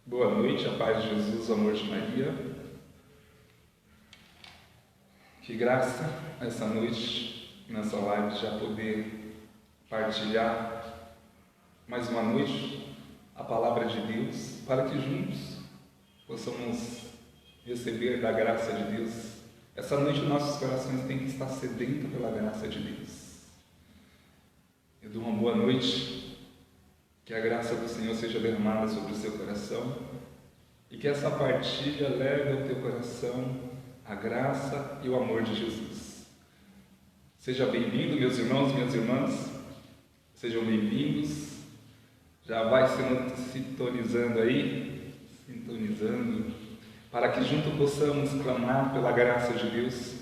Boa noite, a paz de Jesus, o amor de Maria. Que graça essa noite, nessa live, já poder partilhar mais uma noite a palavra de Deus, para que juntos possamos receber da graça de Deus. Essa noite nossos corações têm que estar sedentos pela graça de Deus. Eu dou uma boa noite. Que a graça do Senhor seja derramada sobre o seu coração e que essa partilha leve ao teu coração a graça e o amor de Jesus. Seja bem-vindo, meus irmãos e minhas irmãs, sejam bem-vindos. Já vai sintonizando aí, para que juntos possamos clamar pela graça de Deus.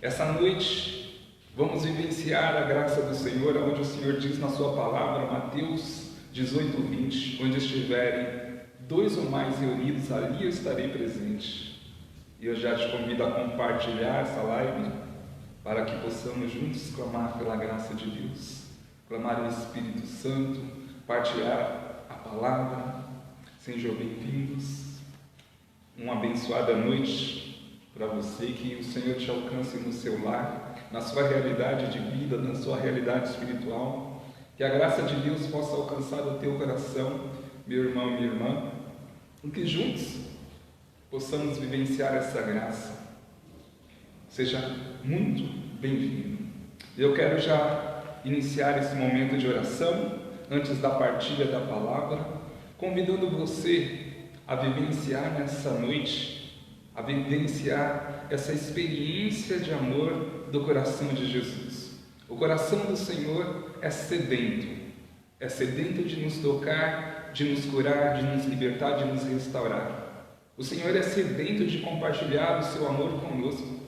Essa noite vamos vivenciar a graça do Senhor, onde o Senhor diz na sua palavra, Mateus 18:20, onde estiverem dois ou mais reunidos, ali eu estarei presente. E eu já te convido a compartilhar essa live, para que possamos juntos clamar pela graça de Deus, clamar o Espírito Santo, partilhar a palavra. Sejam bem-vindos. Uma abençoada noite para você, que o Senhor te alcance no seu lar, na sua realidade de vida, na sua realidade espiritual. Que a graça de Deus possa alcançar o teu coração, meu irmão e minha irmã, e que juntos possamos vivenciar essa graça. Seja muito bem-vindo. Eu quero já iniciar esse momento de oração, antes da partilha da palavra, convidando você a vivenciar nessa noite, a vivenciar essa experiência de amor do coração de Jesus. O coração do Senhor é sedento de nos tocar, de nos curar, de nos libertar, de nos restaurar. O Senhor é sedento de compartilhar o seu amor conosco,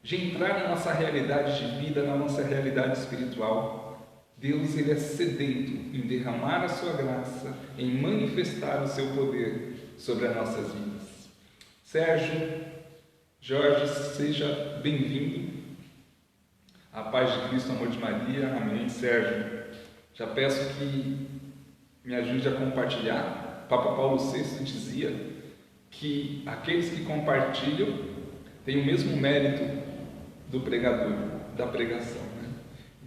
de entrar na nossa realidade de vida, na nossa realidade espiritual. Deus, Ele é sedento em derramar a sua graça, em manifestar o seu poder sobre as nossas vidas. Sérgio, Jorge, seja bem-vindo. A paz de Cristo, amor de Maria. Amém. Sérgio, já peço que me ajude a compartilhar. Papa Paulo VI dizia que aqueles que compartilham têm o mesmo mérito do pregador, da pregação, né?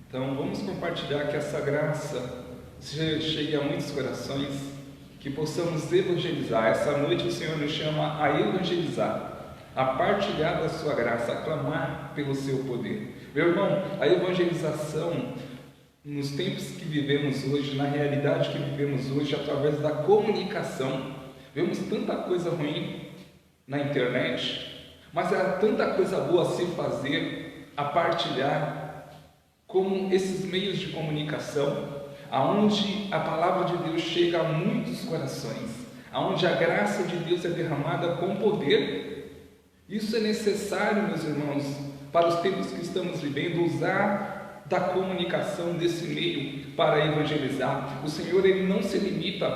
Então vamos compartilhar, que essa graça chegue a muitos corações, que possamos evangelizar. Essa noite o Senhor nos chama a evangelizar, a partilhar da sua graça, a clamar pelo seu poder. Meu irmão, a evangelização, nos tempos que vivemos hoje, na realidade que vivemos hoje, através da comunicação, vemos tanta coisa ruim na internet, mas há tanta coisa boa a se fazer, a partilhar, como esses meios de comunicação, aonde a palavra de Deus chega a muitos corações, aonde a graça de Deus é derramada com poder. Isso é necessário, meus irmãos, para os tempos que estamos vivendo, usar da comunicação, desse meio, para evangelizar. O Senhor, Ele não se limita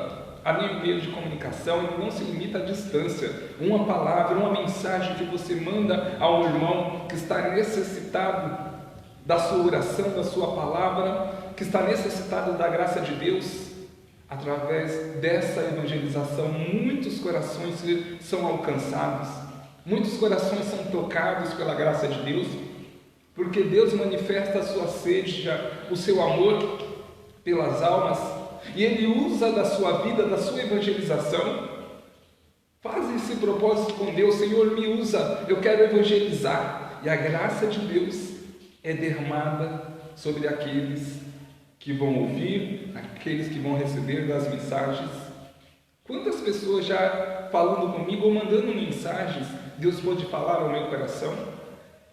a nenhum meio de comunicação, Ele não se limita à distância. Uma palavra, uma mensagem que você manda ao irmão que está necessitado da sua oração, da sua palavra, que está necessitado da graça de Deus, através dessa evangelização, muitos corações são alcançados. Muitos corações são tocados pela graça de Deus, porque Deus manifesta a sua sede, o seu amor pelas almas, e Ele usa da sua vida, da sua evangelização. Faz esse propósito com Deus: Senhor, me usa, eu quero evangelizar. E a graça de Deus é derramada sobre aqueles que vão ouvir, aqueles que vão receber das mensagens. Quantas pessoas já falando comigo ou mandando mensagens, Deus pode falar ao meu coração?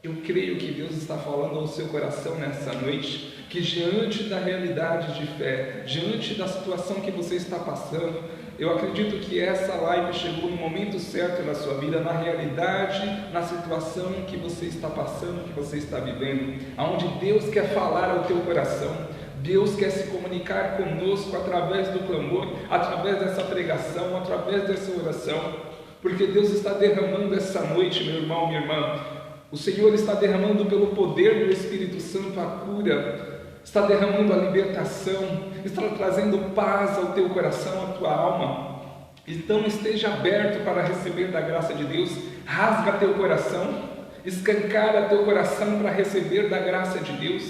Eu creio que Deus está falando ao seu coração nessa noite, que diante da realidade de fé, diante da situação que você está passando, eu acredito que essa live chegou no momento certo na sua vida, na realidade, na situação que você está passando, que você está vivendo, aonde Deus quer falar ao teu coração. Deus quer se comunicar conosco através do clamor, através dessa pregação, através dessa oração, porque Deus está derramando essa noite, meu irmão, minha irmã. O Senhor está derramando pelo poder do Espírito Santo a cura, está derramando a libertação, está trazendo paz ao teu coração, à tua alma. Então esteja aberto para receber da graça de Deus. Rasga teu coração, escancara teu coração para receber da graça de Deus.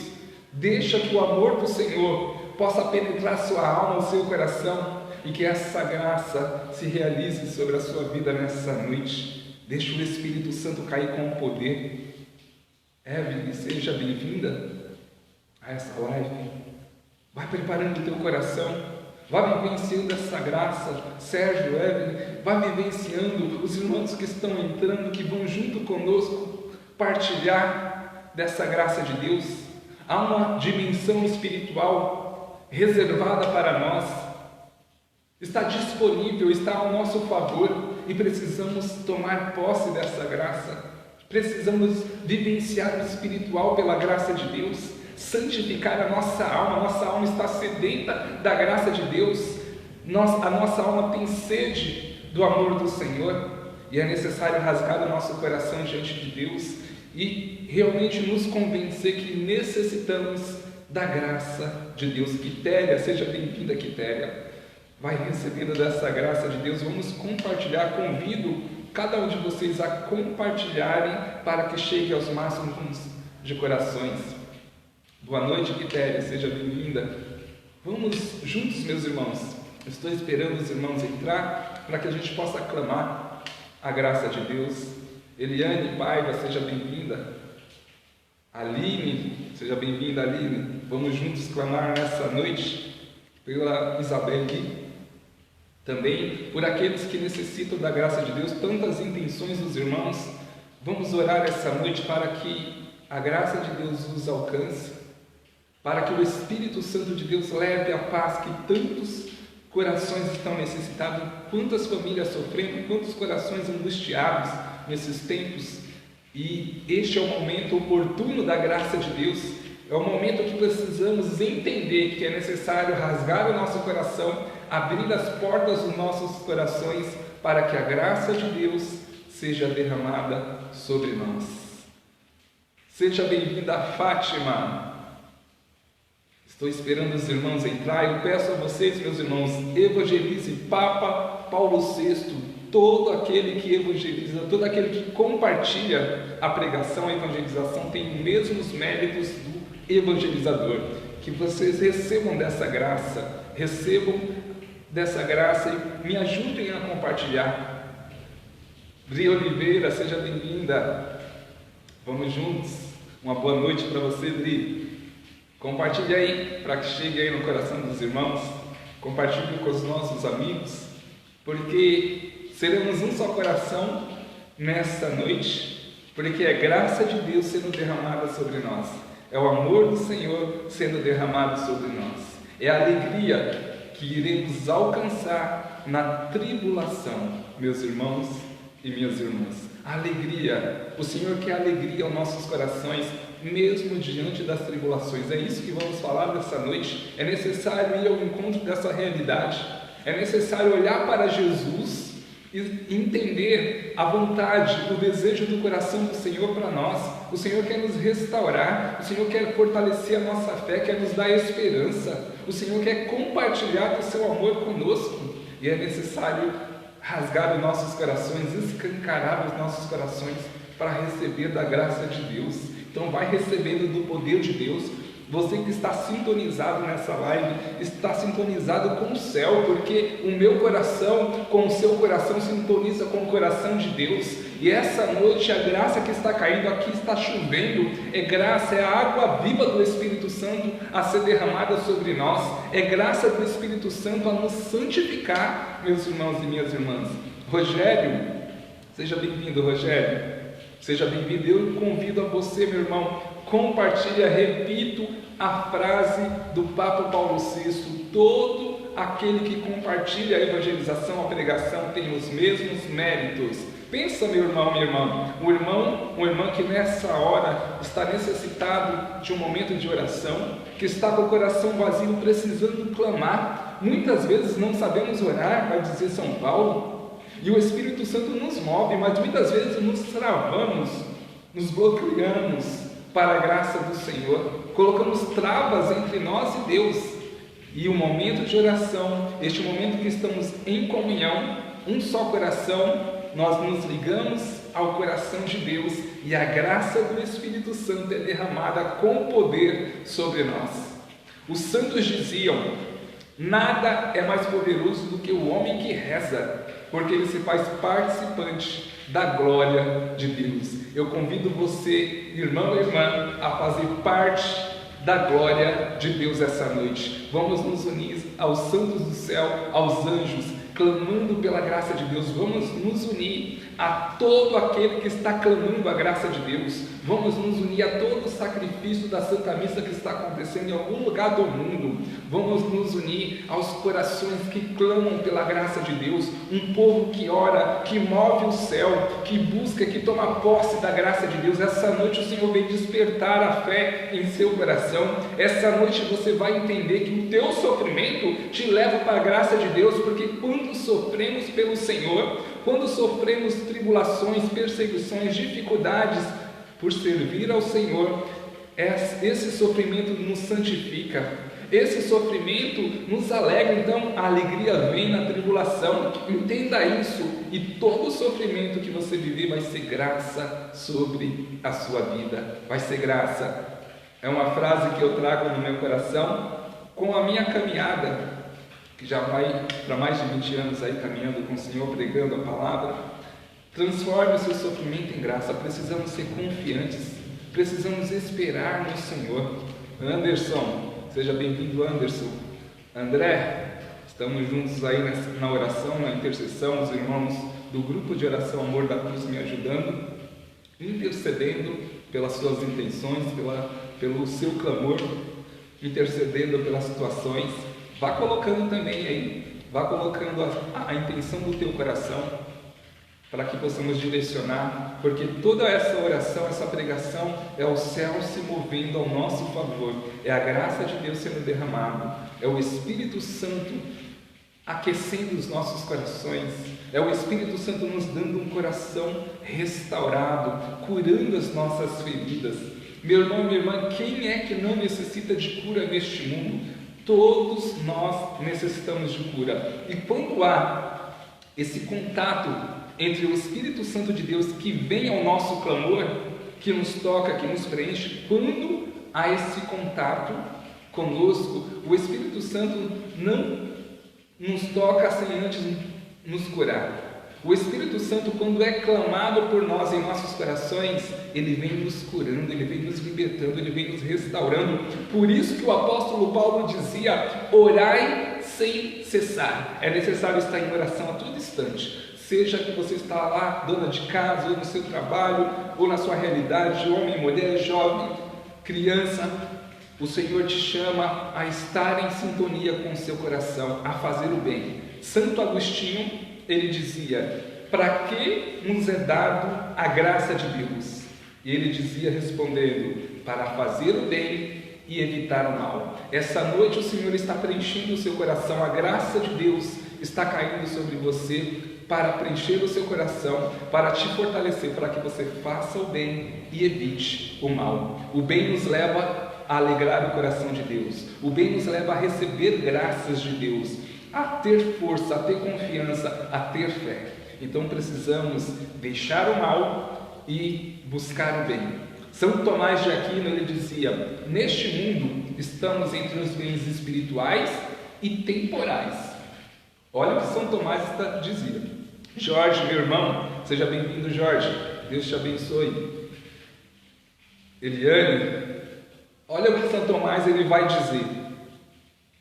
Deixa que o amor do Senhor possa penetrar sua alma, o seu coração, e que essa graça se realize sobre a sua vida nessa noite. Deixa o Espírito Santo cair com o poder. Evelyn, seja bem-vinda a essa live. Vai preparando o teu coração, vai vivenciando essa graça. Sérgio, Evelyn, vai vivenciando os irmãos que estão entrando, que vão junto conosco partilhar dessa graça de Deus. Há uma dimensão espiritual reservada para nós, está disponível, está ao nosso favor, e precisamos tomar posse dessa graça. Precisamos vivenciar o espiritual pela graça de Deus, santificar a nossa alma está sedenta da graça de Deus, a nossa alma tem sede do amor do Senhor, e é necessário rasgar o nosso coração diante de Deus e realmente nos convencer que necessitamos da graça de Deus. Quitéria, seja bem-vinda, Quitéria. Vai recebendo dessa graça de Deus. Vamos compartilhar. Convido cada um de vocês a compartilharem para que chegue aos máximos de corações. Boa noite, Quitéria, seja bem-vinda. Vamos juntos, meus irmãos. Estou esperando os irmãos entrar para que a gente possa aclamar a graça de Deus. Eliane Paiva, seja bem-vinda. Aline, seja bem-vinda, Aline. Vamos juntos clamar nessa noite pela Isabelle, também por aqueles que necessitam da graça de Deus, tantas intenções dos irmãos. Vamos orar essa noite para que a graça de Deus os alcance, para que o Espírito Santo de Deus leve a paz que tantos corações estão necessitados, quantas famílias sofrendo, quantos corações angustiados nesses tempos. E este é o momento oportuno da graça de Deus. É o momento que precisamos entender que é necessário rasgar o nosso coração, abrir as portas dos nossos corações para que a graça de Deus seja derramada sobre nós. Seja bem-vinda, Fátima. Estou esperando os irmãos entrar. Eu peço a vocês, meus irmãos, evangelize Papa Paulo VI. Todo aquele que evangeliza, todo aquele que compartilha a pregação, a evangelização, tem os mesmos méritos do evangelizador. Que vocês recebam dessa graça e me ajudem a compartilhar. Bri Oliveira, seja bem-vinda. Vamos juntos. Uma boa noite para você, Bri. Compartilhe aí, para que chegue aí no coração dos irmãos. Compartilhe com os nossos amigos, porque seremos um só coração nesta noite, porque é graça de Deus sendo derramada sobre nós. É o amor do Senhor sendo derramado sobre nós. É a alegria que iremos alcançar na tribulação, meus irmãos e minhas irmãs. A alegria, o Senhor quer alegria aos nossos corações, mesmo diante das tribulações. É isso que vamos falar nessa noite. É necessário ir ao encontro dessa realidade. É necessário olhar para Jesus e entender a vontade, o desejo do coração do Senhor para nós. O Senhor quer nos restaurar, o Senhor quer fortalecer a nossa fé, quer nos dar esperança, o Senhor quer compartilhar o seu amor conosco, e é necessário rasgar os nossos corações, escancarar os nossos corações para receber da graça de Deus. Então vai recebendo do poder de Deus. Você que está sintonizado nessa live, está sintonizado com o céu, porque o meu coração com o seu coração sintoniza com o coração de Deus. E essa noite a graça que está caindo aqui, está chovendo, é graça, é a água viva do Espírito Santo a ser derramada sobre nós, é graça do Espírito Santo a nos santificar, meus irmãos e minhas irmãs. Rogério, seja bem-vindo, Rogério. Seja bem-vindo. Eu convido a você, meu irmão, compartilha, repito a frase do Papa Paulo VI: todo aquele que compartilha a evangelização, a pregação, tem os mesmos méritos. Pensa, meu irmão, minha irmã, um irmão que nessa hora está necessitado de um momento de oração, que está com o coração vazio, precisando clamar. Muitas vezes não sabemos orar, vai dizer São Paulo, e o Espírito Santo nos move, mas muitas vezes nos travamos, nos bloqueamos para a graça do Senhor, colocamos travas entre nós e Deus. E o momento de oração, este momento que estamos em comunhão, um só coração, nós nos ligamos ao coração de Deus e a graça do Espírito Santo é derramada com poder sobre nós. Os santos diziam: nada é mais poderoso do que o homem que reza, porque ele se faz participante da glória de Deus. Eu convido você, irmão e irmã, a fazer parte da glória de Deus essa noite. Vamos nos unir aos santos do céu, aos anjos, clamando pela graça de Deus. Vamos nos unir a todo aquele que está clamando a graça de Deus. Vamos nos unir a todo o sacrifício da Santa Missa que está acontecendo em algum lugar do mundo. Vamos nos unir aos corações que clamam pela graça de Deus. Um povo que ora, que move o céu, que busca, que toma posse da graça de Deus. Essa noite o Senhor vem despertar a fé em seu coração. Essa noite você vai entender que o teu sofrimento te leva para a graça de Deus, porque quando sofremos pelo Senhor, quando sofremos tribulações, perseguições, dificuldades por servir ao Senhor, esse sofrimento nos santifica, esse sofrimento nos alegra. Então a alegria vem na tribulação, entenda isso, e todo sofrimento que você viver vai ser graça sobre a sua vida, vai ser graça. É uma frase que eu trago no meu coração com a minha caminhada, que já vai para mais de 20 anos aí caminhando com o Senhor, pregando a palavra. Transforme o seu sofrimento em graça. Precisamos ser confiantes, precisamos esperar no Senhor. Anderson, seja bem-vindo, Anderson. André, estamos juntos aí na oração, na intercessão, os irmãos do grupo de oração Amor da Cruz me ajudando, intercedendo pelas suas intenções, pelo seu clamor, intercedendo pelas situações. Vá colocando também aí, vá colocando a intenção do teu coração, para que possamos direcionar, porque toda essa oração, essa pregação é o céu se movendo ao nosso favor, é a graça de Deus sendo derramada, é o Espírito Santo aquecendo os nossos corações, é o Espírito Santo nos dando um coração restaurado, curando as nossas feridas. Meu irmão, minha irmã, quem é que não necessita de cura neste mundo? Todos nós necessitamos de cura. E quando há esse contato entre o Espírito Santo de Deus que vem ao nosso clamor, que nos toca, que nos preenche, quando há esse contato conosco, o Espírito Santo não nos toca sem antes nos curar. O Espírito Santo, quando é clamado por nós em nossos corações, ele vem nos curando, ele vem nos libertando, ele vem nos restaurando. Por isso que o apóstolo Paulo dizia: orai sem cessar. É necessário estar em oração a todo instante. Seja que você está lá, dona de casa, ou no seu trabalho, ou na sua realidade, homem, mulher, jovem, criança, o Senhor te chama a estar em sintonia com o seu coração, a fazer o bem. Santo Agostinho, ele dizia: para que nos é dado a graça de Deus? E ele dizia respondendo: para fazer o bem e evitar o mal. Essa noite o Senhor está preenchendo o seu coração, a graça de Deus está caindo sobre você para preencher o seu coração, para te fortalecer, para que você faça o bem e evite o mal. O bem nos leva a alegrar o coração de Deus, o bem nos leva a receber graças de Deus, a ter força, a ter confiança, a ter fé. Então precisamos deixar o mal e buscar o bem. São Tomás de Aquino, ele dizia: neste mundo estamos entre os bens espirituais e temporais. Olha o que São Tomás dizia. Jorge, meu irmão, seja bem-vindo, Jorge, Deus te abençoe. Eliane, olha o que São Tomás ele vai dizer: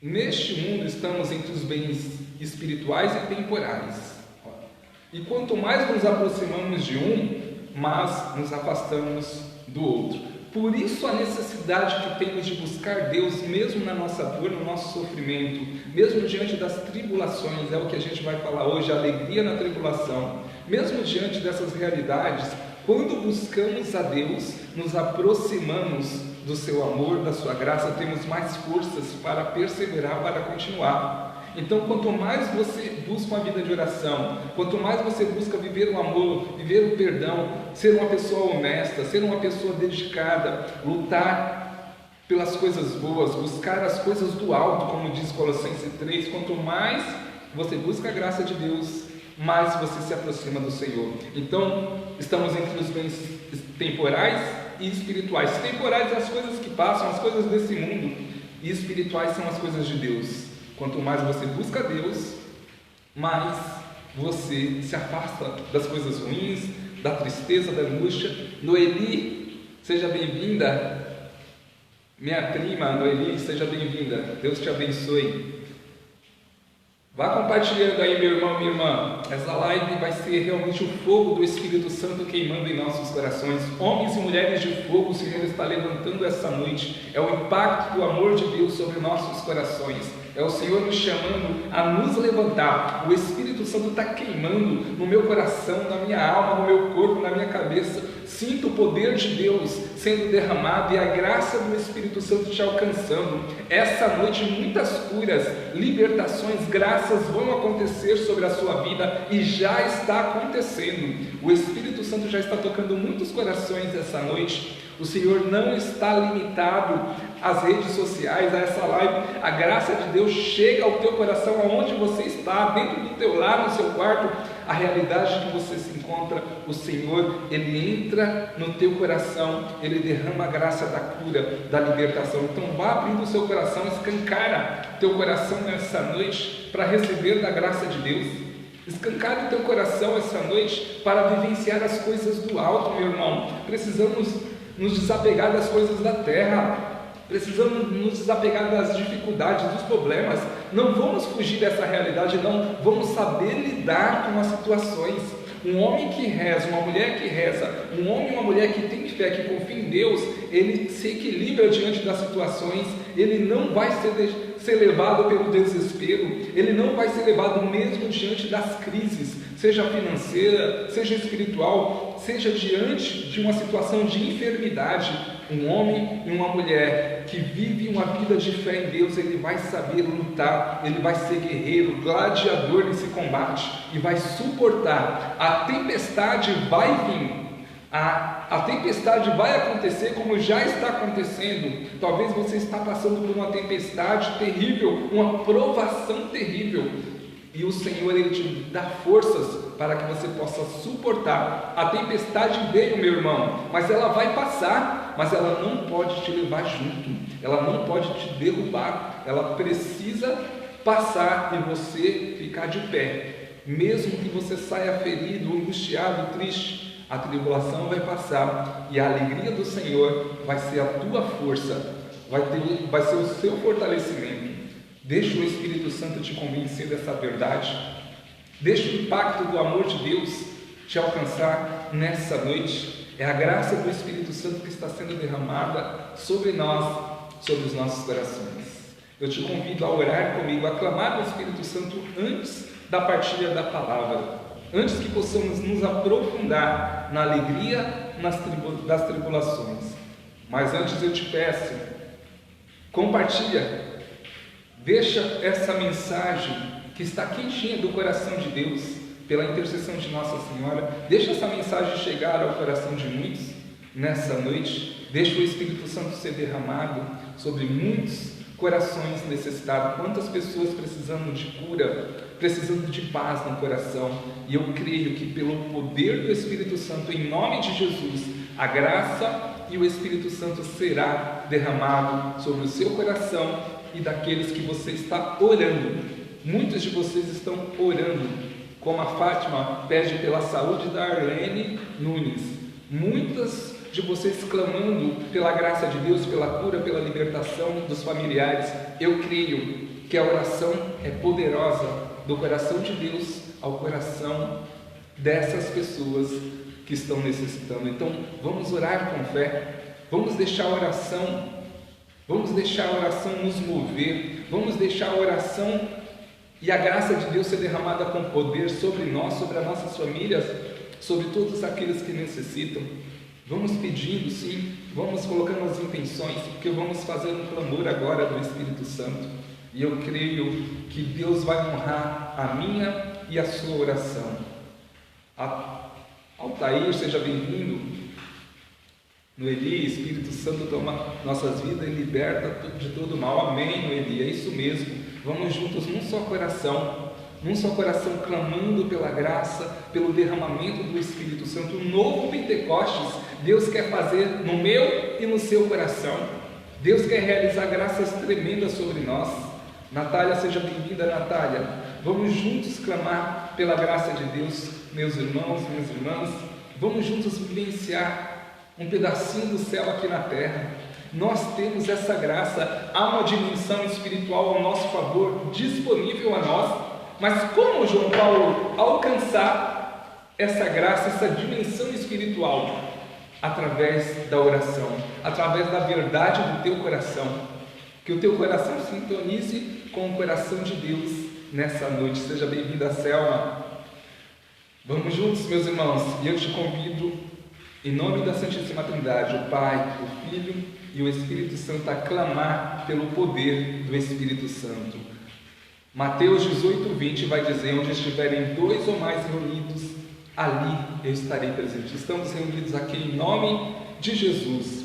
neste mundo estamos entre os bens espirituais e temporais, e quanto mais nos aproximamos de um, mais nos afastamos do outro. Por isso a necessidade que temos de buscar Deus, mesmo na nossa dor, no nosso sofrimento, mesmo diante das tribulações, é o que a gente vai falar hoje, a alegria na tribulação. Mesmo diante dessas realidades, quando buscamos a Deus, nos aproximamos do seu amor, da sua graça, temos mais forças para perseverar, para continuar. Então, quanto mais você busca uma vida de oração, quanto mais você busca viver o amor, viver o perdão, ser uma pessoa honesta, ser uma pessoa dedicada, lutar pelas coisas boas, buscar as coisas do alto, como diz Colossenses 3, quanto mais você busca a graça de Deus, mais você se aproxima do Senhor. Então, estamos entre os bens temporais e espirituais. Temporais são as coisas que passam, as coisas desse mundo, e espirituais são as coisas de Deus. Quanto mais você busca Deus, mais você se afasta das coisas ruins, da tristeza, da angústia. Noeli, seja bem-vinda. Minha prima Noeli, seja bem-vinda. Deus te abençoe. Vá compartilhando aí, meu irmão, minha irmã. Essa live vai ser realmente o fogo do Espírito Santo queimando em nossos corações. Homens e mulheres de fogo, o Senhor está levantando essa noite. É o impacto do amor de Deus sobre nossos corações. É o Senhor nos chamando a nos levantar. O Espírito Santo está queimando no meu coração, na minha alma, no meu corpo, na minha cabeça. Sinto o poder de Deus sendo derramado e a graça do Espírito Santo te alcançando. Essa noite muitas curas, libertações, graças vão acontecer sobre a sua vida e já está acontecendo. O Espírito Santo já está tocando muitos corações essa noite. O Senhor não está limitado às redes sociais, a essa live. A graça de Deus chega ao teu coração, aonde você está, dentro do teu lar, no seu quarto. A realidade que você se encontra, o Senhor, Ele entra no teu coração, Ele derrama a graça da cura, da libertação. Então vá abrindo o seu coração, escancara teu coração nessa noite para receber da graça de Deus. Escancare o teu coração essa noite para vivenciar as coisas do alto, meu irmão. Precisamos nos desapegar das coisas da terra. Precisamos nos desapegar das dificuldades, dos problemas. Não vamos fugir dessa realidade, não. Vamos saber lidar com as situações. Um homem que reza, uma mulher que reza, um homem e uma mulher que tem fé, que confia em Deus, ele se equilibra diante das situações. Ele não vai ser levado pelo desespero. Ele não vai ser levado mesmo diante das crises, seja financeira, seja espiritual, seja diante de uma situação de enfermidade. Um homem e uma mulher que vive uma vida de fé em Deus, ele vai saber lutar, ele vai ser guerreiro, gladiador nesse combate e vai suportar. A tempestade vai vir, a tempestade vai acontecer como já está acontecendo. Talvez você está passando por uma tempestade terrível, uma provação terrível. E o Senhor, Ele te dá forças para que você possa suportar. A tempestade veio, meu irmão, mas ela vai passar, mas ela não pode te levar junto, ela não pode te derrubar, ela precisa passar e você ficar de pé. Mesmo que você saia ferido, angustiado, triste, a tribulação vai passar e a alegria do Senhor vai ser a tua força, vai ser o seu fortalecimento. Deixa o Espírito Santo te convencer dessa verdade. Deixa o impacto do amor de Deus te alcançar nessa noite. É a graça do Espírito Santo que está sendo derramada sobre nós, sobre os nossos corações. Eu te convido a orar comigo, a clamar ao Espírito Santo antes da partilha da palavra, antes que possamos nos aprofundar na alegria das tribulações. Mas antes eu te peço, compartilha. Deixa essa mensagem que está quentinha do coração de Deus, pela intercessão de Nossa Senhora, deixa essa mensagem chegar ao coração de muitos nessa noite. Deixa o Espírito Santo ser derramado sobre muitos corações necessitados. Quantas pessoas precisando de cura, precisando de paz no coração. E eu creio que pelo poder do Espírito Santo, em nome de Jesus, a graça e o Espírito Santo será derramado sobre o seu coração e daqueles que você está orando. Muitos de vocês estão orando, como a Fátima pede pela saúde da Arlene Nunes. Muitas de vocês clamando pela graça de Deus, pela cura, pela libertação dos familiares. Eu creio que a oração é poderosa do coração de Deus ao coração dessas pessoas que estão necessitando. Então vamos orar com fé, vamos deixar a oração nos mover, vamos deixar a oração e a graça de Deus ser derramada com poder sobre nós, sobre as nossas famílias, sobre todos aqueles que necessitam. Vamos pedindo, sim, vamos colocando as intenções, porque vamos fazer um clamor agora do Espírito Santo. E eu creio que Deus vai honrar a minha e a sua oração. Altair, seja bem-vindo. Noeli, Espírito Santo toma nossas vidas e liberta de todo mal. Amém, Noeli, é isso mesmo. Vamos juntos num só coração, num só coração, clamando pela graça, pelo derramamento do Espírito Santo. Um novo Pentecostes Deus quer fazer no meu e no seu coração. Deus quer realizar graças tremendas sobre nós. Natália, seja bem-vinda, Natália. Vamos juntos clamar pela graça de Deus, meus irmãos, minhas irmãs. Vamos juntos vivenciar um pedacinho do céu aqui na terra. Nós temos essa graça, há uma dimensão espiritual ao nosso favor, disponível a nós. Mas como, João Paulo, alcançar essa graça, essa dimensão espiritual? Através da oração, através da verdade do teu coração. Que o teu coração sintonize com o coração de Deus nessa noite. Seja bem-vinda, Selma. Vamos juntos, meus irmãos, e eu te convido, em nome da Santíssima Trindade, o Pai, o Filho e o Espírito Santo, a clamar pelo poder do Espírito Santo. Mateus 18:20 vai dizer: onde estiverem 2 ou mais reunidos, ali eu estarei presente. Estamos reunidos aqui em nome de Jesus.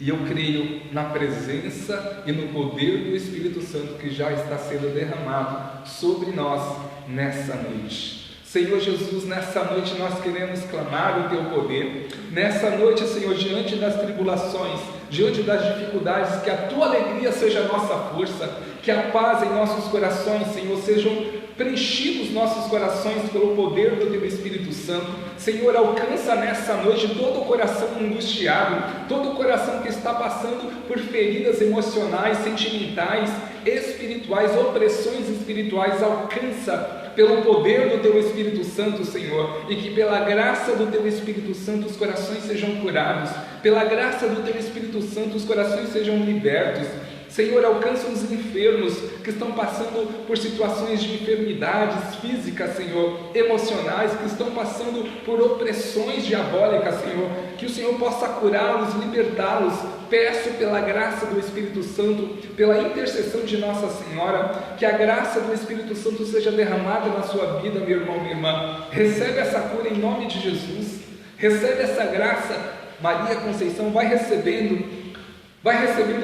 E eu creio na presença e no poder do Espírito Santo que já está sendo derramado sobre nós nessa noite. Senhor Jesus, nessa noite nós queremos clamar o Teu poder. Nessa noite, Senhor, diante das tribulações, diante das dificuldades, que a Tua alegria seja a nossa força, que a paz em nossos corações, Senhor, sejam preenchidos nossos corações pelo poder do Teu Espírito Santo. Senhor, alcança nessa noite todo o coração angustiado, todo o coração que está passando por feridas emocionais, sentimentais, espirituais, opressões espirituais. Alcança pelo poder do Teu Espírito Santo, Senhor, e que pela graça do Teu Espírito Santo os corações sejam curados, pela graça do Teu Espírito Santo os corações sejam libertos. Senhor, alcança os enfermos que estão passando por situações de enfermidades físicas, Senhor, emocionais, que estão passando por opressões diabólicas, Senhor, que o Senhor possa curá-los, libertá-los. Peço pela graça do Espírito Santo, pela intercessão de Nossa Senhora, que a graça do Espírito Santo seja derramada na sua vida, meu irmão, minha irmã. Recebe essa cura em nome de Jesus, recebe essa graça. Maria Conceição, vai recebendo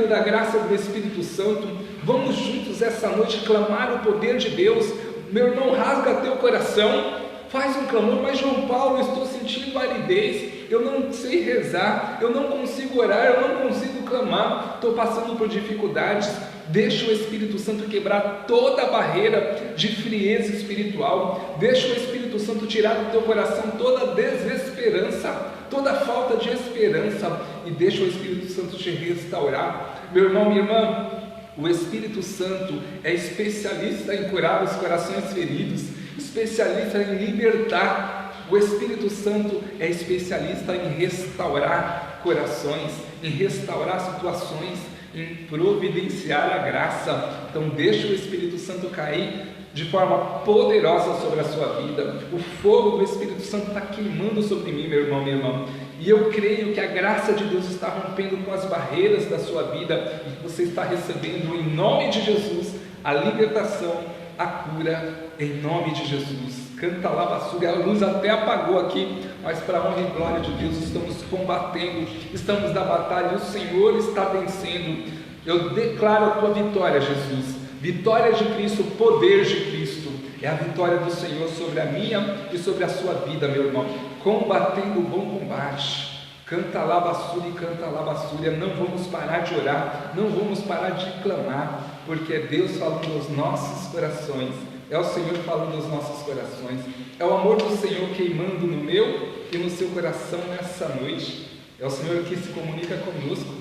da graça do Espírito Santo. Vamos juntos essa noite clamar o poder de Deus. Meu irmão, rasga teu coração, faz um clamor. Mas João Paulo, eu estou sentindo aridez, eu não sei rezar, eu não consigo orar, eu não consigo clamar, estou passando por dificuldades. Deixa o Espírito Santo quebrar toda a barreira de frieza espiritual. Deixa o Espírito Santo tirar do teu coração toda desesperança, toda falta de esperança, e deixa o Espírito Santo te restaurar. Meu irmão, minha irmã, o Espírito Santo é especialista em curar os corações feridos, especialista em libertar. O Espírito Santo é especialista em restaurar corações, em restaurar situações, em providenciar a graça. Então deixa o Espírito Santo cair de forma poderosa sobre a sua vida. O fogo do Espírito Santo está queimando sobre mim, meu irmão, minha irmã, e eu creio que a graça de Deus está rompendo com as barreiras da sua vida, e que você está recebendo em nome de Jesus a libertação, a cura, em nome de Jesus. Canta lá, Bassúria. A luz até apagou aqui, mas para a honra e glória de Deus estamos combatendo, estamos na batalha, o Senhor está vencendo. Eu declaro a tua vitória, Jesus. Vitória de Cristo, poder de Cristo, é a vitória do Senhor sobre a minha e sobre a sua vida, meu irmão, combatendo o bom combate. Canta lá, Bassúria, e canta lá, Bassúria. Não vamos parar de orar, não vamos parar de clamar, porque é Deus falando aos nossos corações, é o Senhor falando aos nossos corações, é o amor do Senhor queimando no meu e no seu coração nessa noite, é o Senhor que se comunica conosco.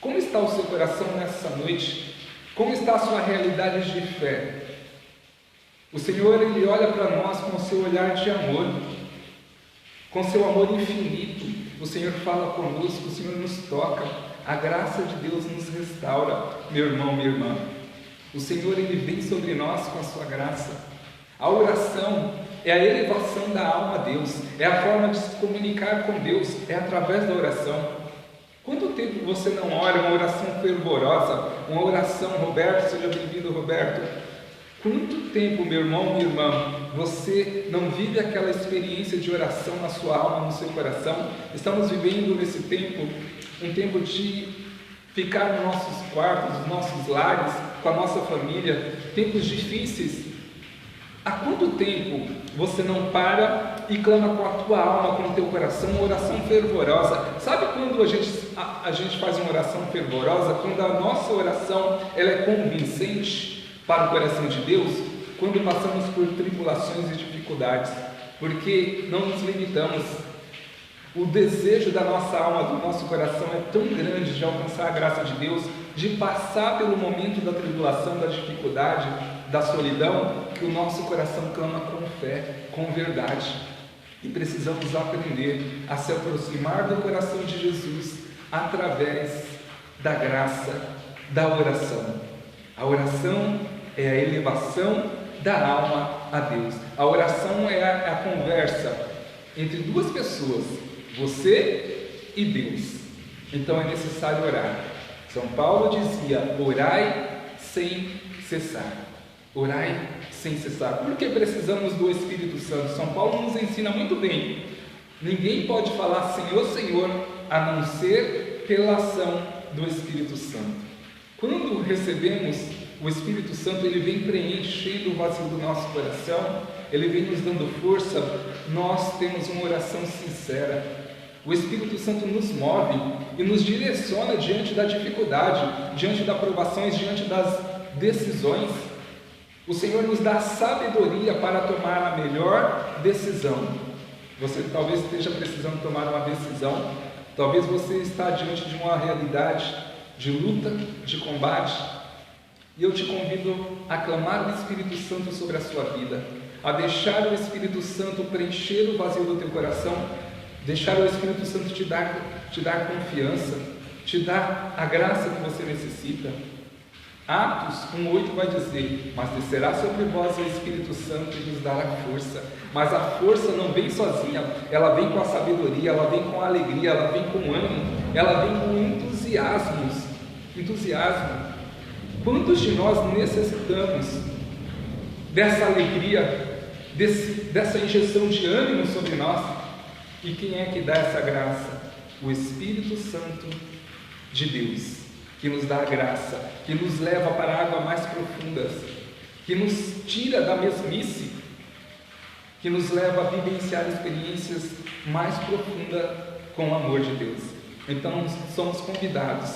Como está o seu coração nessa noite? Como está a sua realidade de fé? O Senhor, Ele olha para nós com o seu olhar de amor, com seu amor infinito. O Senhor fala conosco, o Senhor nos toca, a graça de Deus nos restaura, meu irmão, minha irmã. O Senhor, Ele vem sobre nós com a sua graça. A oração é a elevação da alma a Deus, é a forma de se comunicar com Deus, é através da oração. Quanto tempo você não ora uma oração fervorosa, uma oração, Roberto, seja bem-vindo, Roberto. Quanto tempo, meu irmão, minha irmã, você não vive aquela experiência de oração na sua alma, no seu coração? Estamos vivendo nesse tempo, um tempo de ficar nos nossos quartos, nos nossos lares, com a nossa família, tempos difíceis. Há quanto tempo você não para e clama com a tua alma, com o teu coração, uma oração fervorosa? Sabe quando a gente faz uma oração fervorosa? Quando a nossa oração ela é convincente para o coração de Deus? Quando passamos por tribulações e dificuldades, porque não nos limitamos. O desejo da nossa alma, do nosso coração é tão grande de alcançar a graça de Deus, de passar pelo momento da tribulação, da dificuldade, da solidão, que o nosso coração clama com fé, com verdade. E precisamos aprender a se aproximar do coração de Jesus através da graça da oração. A oração é a elevação da alma a Deus. A oração é a conversa entre duas pessoas, você e Deus. Então é necessário orar. São Paulo dizia: orai sem cessar. Orai sem cessar. Por que precisamos do Espírito Santo? São Paulo nos ensina muito bem. Ninguém pode falar Senhor, Senhor, a não ser pela ação do Espírito Santo. Quando recebemos o Espírito Santo, ele vem preenchendo o vazio do nosso coração, ele vem nos dando força. Nós temos uma oração sincera. O Espírito Santo nos move e nos direciona diante da dificuldade, diante das provações, diante das decisões. O Senhor nos dá sabedoria para tomar a melhor decisão. Você talvez esteja precisando tomar uma decisão, talvez você está diante de uma realidade de luta, de combate, e eu te convido a clamar o Espírito Santo sobre a sua vida, a deixar o Espírito Santo preencher o vazio do teu coração, deixar o Espírito Santo te dar confiança, te dar a graça que você necessita. Atos 1:8 vai dizer: mas descerá sobre vós o Espírito Santo e nos dará força. Mas a força não vem sozinha, ela vem com a sabedoria, ela vem com a alegria, ela vem com ânimo, ela vem com entusiasmo. Quantos de nós necessitamos dessa alegria, dessa injeção de ânimo sobre nós? E quem é que dá essa graça? O Espírito Santo de Deus, que nos dá a graça, que nos leva para águas mais profundas, que nos tira da mesmice, que nos leva a vivenciar experiências mais profundas com o amor de Deus. Então somos convidados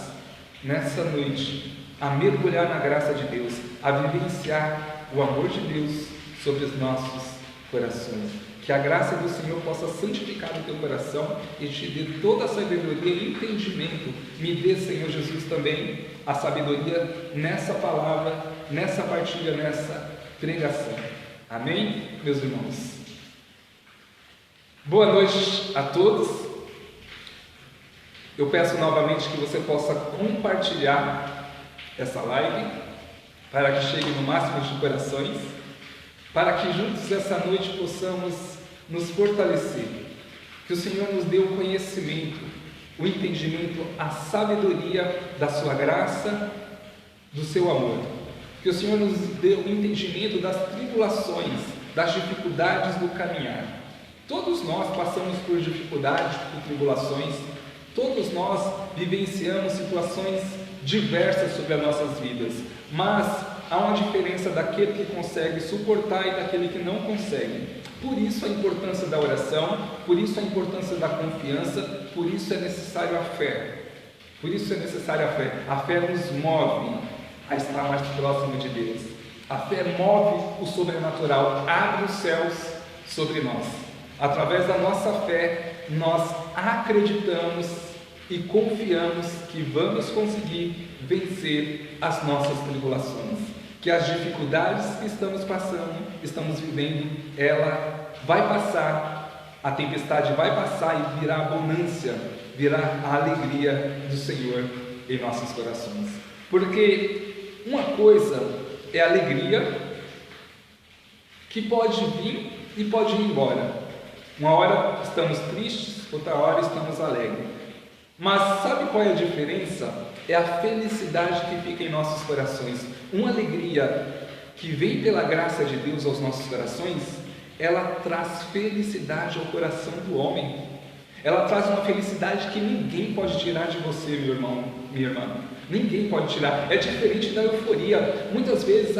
nessa noite a mergulhar na graça de Deus, a vivenciar o amor de Deus sobre os nossos corações. Que a graça do Senhor possa santificar o teu coração e te dê toda a sabedoria e entendimento. Me dê, Senhor Jesus, também a sabedoria nessa palavra, nessa partilha, nessa pregação. Amém, meus irmãos? Boa noite a todos. Eu peço novamente que você possa compartilhar essa live para que chegue no máximo de corações, para que juntos essa noite possamos nos fortalecer, que o Senhor nos dê o conhecimento, o entendimento, a sabedoria da sua graça, do seu amor, que o Senhor nos dê o entendimento das tribulações, das dificuldades do caminhar. Todos nós passamos por dificuldades, por tribulações, todos nós vivenciamos situações diversas sobre as nossas vidas, mas há uma diferença daquele que consegue suportar e daquele que não consegue. Por isso a importância da oração, por isso a importância da confiança, por isso é necessário a fé. A fé nos move a estar mais próximo de Deus. A fé move o sobrenatural, abre os céus sobre nós. Através da nossa fé, nós acreditamos e confiamos que vamos conseguir vencer as nossas tribulações, que as dificuldades que estamos passando, estamos vivendo, ela vai passar, a tempestade vai passar e virá a abundância, virá a alegria do Senhor em nossos corações. Porque uma coisa é a alegria que pode vir e pode ir embora. Uma hora estamos tristes, outra hora estamos alegres. Mas sabe qual é a diferença? É a felicidade que fica em nossos corações. Uma alegria que vem pela graça de Deus aos nossos corações, ela traz felicidade ao coração do homem. Ela traz uma felicidade que ninguém pode tirar de você, meu irmão, minha irmã. Ninguém pode tirar. É diferente da euforia. Muitas vezes,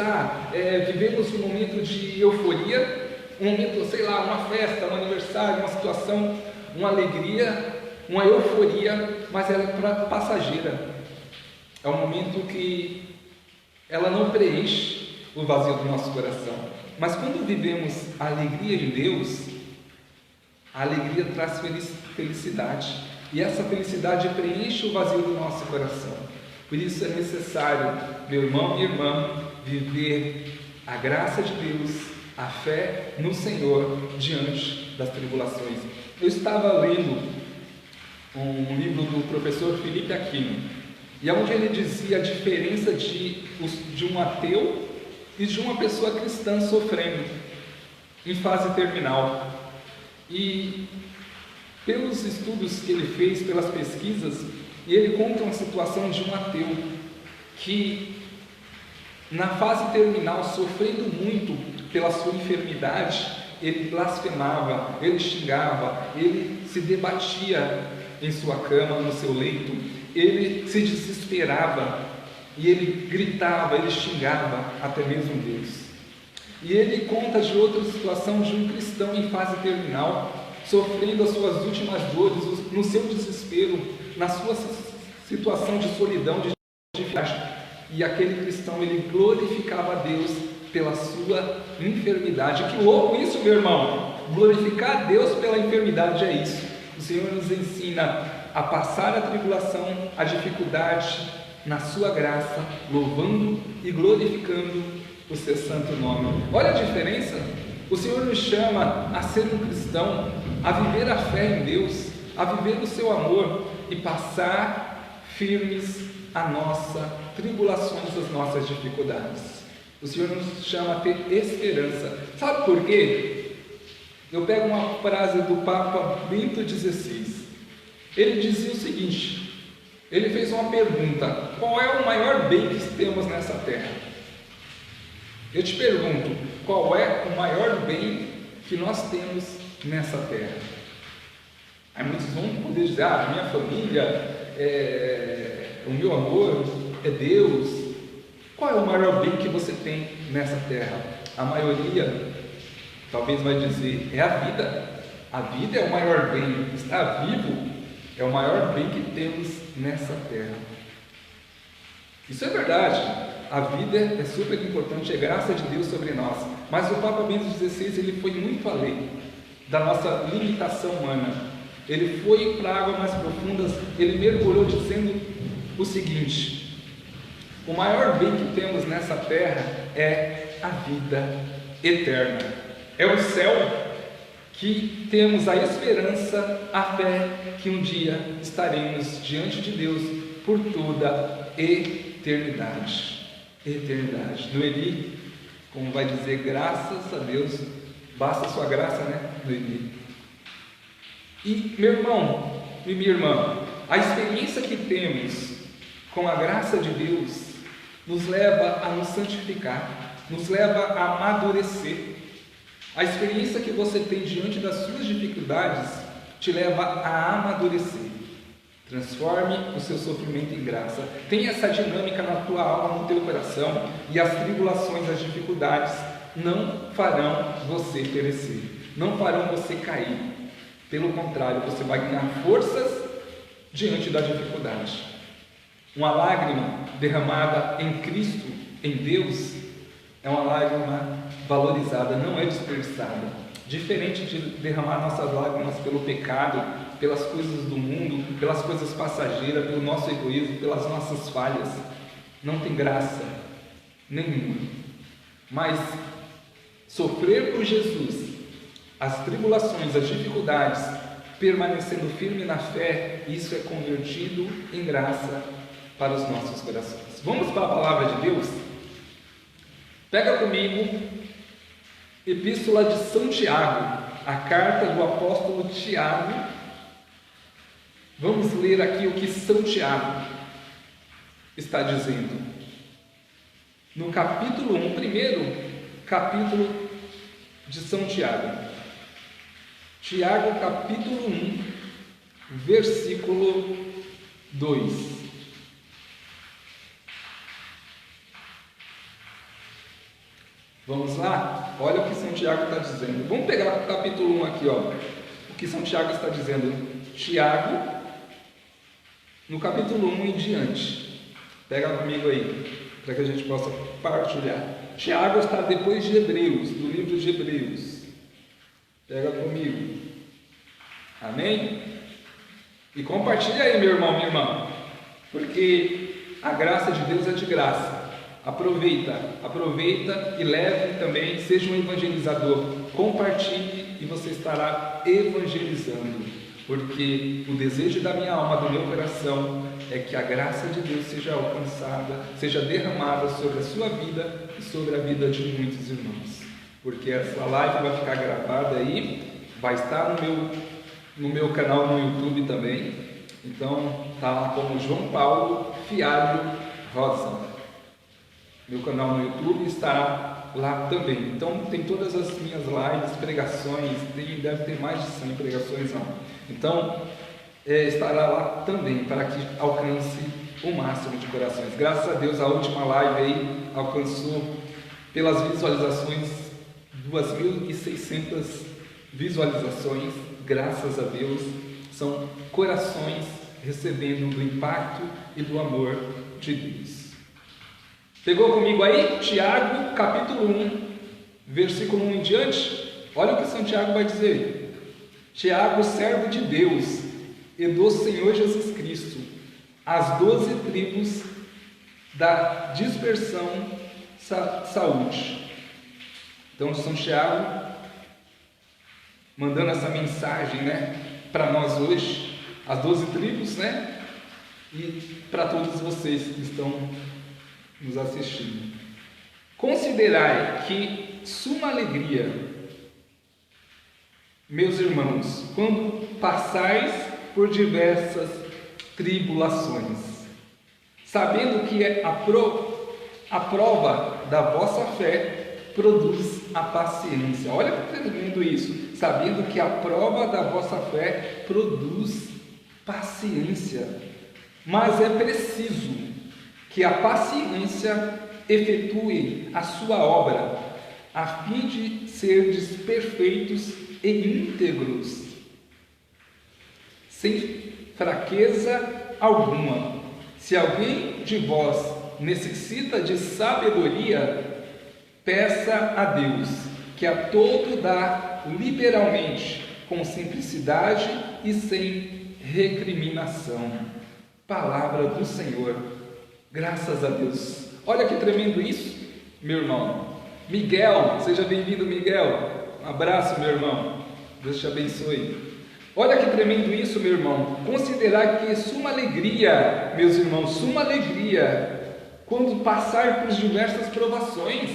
vivemos um momento de euforia, um momento, sei lá, uma festa, um aniversário, uma situação, uma alegria, uma euforia, mas ela é passageira. É um momento que ela não preenche o vazio do nosso coração. Mas quando vivemos a alegria em Deus, a alegria traz felicidade. E essa felicidade preenche o vazio do nosso coração. Por isso é necessário, meu irmão e irmã, viver a graça de Deus, a fé no Senhor diante das tribulações. Eu estava lendo um livro do professor Felipe Aquino, e onde ele dizia a diferença de um ateu e de uma pessoa cristã sofrendo em fase terminal. E pelos estudos que ele fez, pelas pesquisas, ele conta uma situação de um ateu que na fase terminal, sofrendo muito pela sua enfermidade, ele blasfemava, ele xingava, ele se debatia em sua cama, no seu leito, ele se desesperava e ele gritava, ele xingava até mesmo Deus. E ele conta de outra situação de um cristão em fase terminal, sofrendo as suas últimas dores, no seu desespero, na sua situação de solidão, de dificuldade. E aquele cristão, ele glorificava a Deus pela sua enfermidade. Que louco isso, meu irmão! Glorificar a Deus pela enfermidade é isso. O Senhor nos ensina a passar a tribulação, a dificuldade, na sua graça, louvando e glorificando o seu santo nome. Olha a diferença. O Senhor nos chama a ser um cristão, a viver a fé em Deus, a viver o seu amor e passar firmes a nossa tribulações, as nossas dificuldades. O Senhor nos chama a ter esperança. Sabe por quê? Eu pego uma frase do Papa Bento XVI. Ele dizia o seguinte, ele fez uma pergunta: qual é o maior bem que temos nessa terra? Eu te pergunto, qual é o maior bem que nós temos nessa terra? Aí muitos vão poder dizer, a minha família, o meu amor é Deus. Qual é o maior bem que você tem nessa terra? A maioria talvez vai dizer, é a vida. A vida é o maior bem, estar vivo é o maior bem que temos nessa terra. Isso é verdade, a vida é super importante, é graça de Deus sobre nós. Mas o Papa Bento XVI, ele foi muito além da nossa limitação humana. Ele foi para águas mais profundas, ele mergulhou dizendo o seguinte: o maior bem que temos nessa terra é a vida eterna. É o céu que temos a esperança, a fé que um dia estaremos diante de Deus por toda eternidade. Eternidade. Noeli, como vai dizer, graças a Deus, basta a sua graça, né, Noeli? E meu irmão e minha irmã, a experiência que temos com a graça de Deus nos leva a nos santificar, nos leva a amadurecer. A experiência que você tem diante das suas dificuldades te leva a amadurecer. Transforme o seu sofrimento em graça. Tenha essa dinâmica na tua alma, no teu coração, e as tribulações, as dificuldades não farão você perecer, não farão você cair. Pelo contrário, você vai ganhar forças diante da dificuldade. Uma lágrima derramada em Cristo, em Deus, é uma lágrima valorizada, não é desperdiçada. Diferente de derramar nossas lágrimas pelo pecado, pelas coisas do mundo, pelas coisas passageiras, pelo nosso egoísmo, pelas nossas falhas, não tem graça nenhuma. Mas sofrer por Jesus, as tribulações, as dificuldades, permanecendo firme na fé, isso é convertido em graça para os nossos corações. Vamos para a palavra de Deus? Pega comigo Epístola de São Tiago, a carta do apóstolo Tiago. Vamos ler aqui o que São Tiago está dizendo. No capítulo 1, primeiro capítulo de São Tiago. Tiago, capítulo 1, versículo 2. Vamos lá? Olha o que São Tiago está dizendo. Vamos pegar o capítulo 1 aqui, ó. O que São Tiago está dizendo. Tiago, no capítulo 1 em diante. Pega comigo aí, para que a gente possa partilhar. Tiago está depois de Hebreus, do livro de Hebreus. Pega comigo. Amém? E compartilha aí, meu irmão, minha irmã. Porque a graça de Deus é de graça. Aproveita e leve também, seja um evangelizador, compartilhe e você estará evangelizando, porque o desejo da minha alma, do meu coração, é que a graça de Deus seja alcançada, seja derramada sobre a sua vida e sobre a vida de muitos irmãos, porque essa live vai ficar gravada aí, vai estar no meu canal no YouTube também, então está lá como João Paulo Fialho Rosa. Meu canal no YouTube estará lá também. Então tem todas as minhas lives, pregações, deve ter mais de 100 pregações lá. Então estará lá também, para que alcance o máximo de corações. Graças a Deus a última live aí alcançou, pelas visualizações, 2.600 visualizações. Graças a Deus, são corações recebendo do impacto e do amor de Deus. Pegou comigo aí? Tiago, capítulo 1, versículo 1 em diante. Olha o que São Tiago vai dizer. Tiago, servo de Deus e do Senhor Jesus Cristo, as 12 tribos da dispersão saúde. Então, São Tiago mandando essa mensagem, para nós hoje, as 12 tribos, e para todos vocês que estão nos assistindo. Considerai que suma alegria, meus irmãos, quando passais por diversas tribulações, sabendo que a prova da vossa fé produz a paciência. Olha que tremendo isso. Sabendo que a prova da vossa fé produz paciência. Mas é preciso que a paciência efetue a sua obra, a fim de serdes perfeitos e íntegros, sem fraqueza alguma. Se alguém de vós necessita de sabedoria, peça a Deus, que a todo dá liberalmente, com simplicidade e sem recriminação. Palavra do Senhor. Graças a Deus. Olha que tremendo isso, meu irmão. Miguel, seja bem-vindo, Miguel. Um abraço, meu irmão. Deus te abençoe. Olha que tremendo isso, meu irmão. Considerar que suma alegria, meus irmãos, suma alegria, quando passar por diversas provações.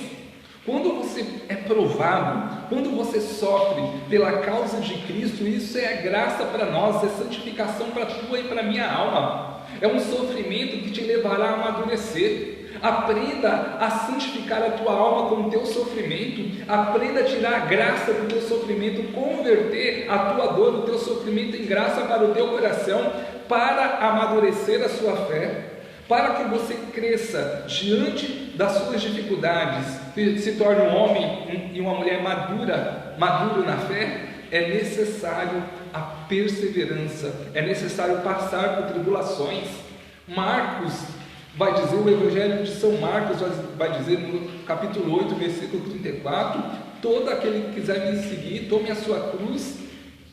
Quando você é provado, quando você sofre pela causa de Cristo, isso é graça para nós, é santificação para a tua e para a minha alma. É um sofrimento que te levará a amadurecer. Aprenda a santificar a tua alma com o teu sofrimento. Aprenda a tirar a graça do teu sofrimento, converter a tua dor, o teu sofrimento em graça para o teu coração, para amadurecer a sua fé, para que você cresça diante das suas dificuldades, se torne um homem e uma mulher maduro na fé. É necessário a perseverança, é necessário passar por tribulações. Marcos vai dizer, o Evangelho de São Marcos vai dizer no capítulo 8, versículo 34, todo aquele que quiser me seguir, tome a sua cruz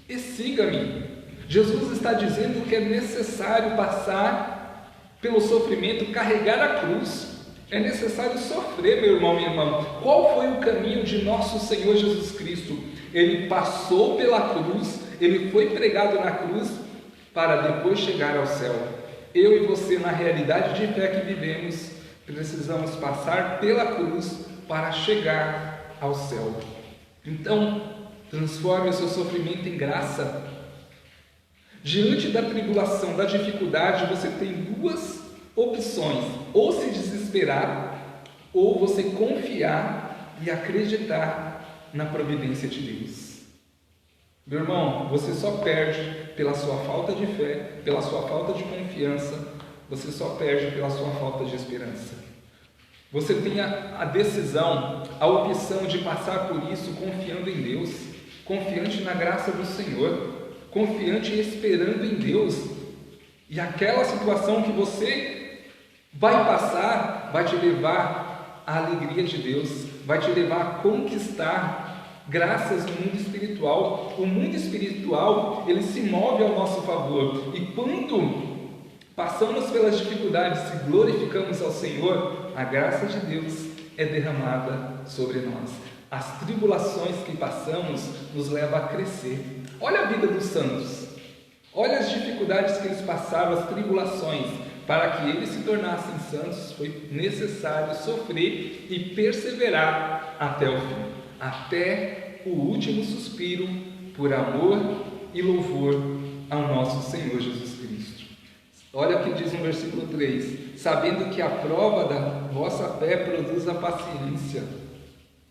e siga-me. Jesus está dizendo que é necessário passar pelo sofrimento, carregar a cruz. É necessário sofrer, meu irmão, minha irmã. Qual foi o caminho de nosso Senhor Jesus Cristo? Ele passou pela cruz, ele foi pregado na cruz para depois chegar ao céu. Eu e você, na realidade de fé que vivemos, precisamos passar pela cruz para chegar ao céu. Então, transforme o seu sofrimento em graça. Diante da tribulação, da dificuldade, você tem duas opções: ou se desesperar, ou você confiar e acreditar na providência de Deus. Meu irmão, você só perde pela sua falta de fé, pela sua falta de confiança, você só perde pela sua falta de esperança. Você tem a decisão, a opção de passar por isso confiando em Deus, confiante na graça do Senhor, confiante e esperando em Deus. E aquela situação que você vai passar vai te levar à alegria de Deus, vai te levar a conquistar graças no mundo espiritual. O mundo espiritual, ele se move ao nosso favor. E quando passamos pelas dificuldades e glorificamos ao Senhor, a graça de Deus é derramada sobre nós. As tribulações que passamos nos levam a crescer. Olha a vida dos santos. Olha as dificuldades que eles passaram, as tribulações. Para que eles se tornassem santos, foi necessário sofrer e perseverar até o fim, até o último suspiro, por amor e louvor ao nosso Senhor Jesus Cristo. Olha o que diz no versículo 3: sabendo que a prova da vossa fé produz a paciência.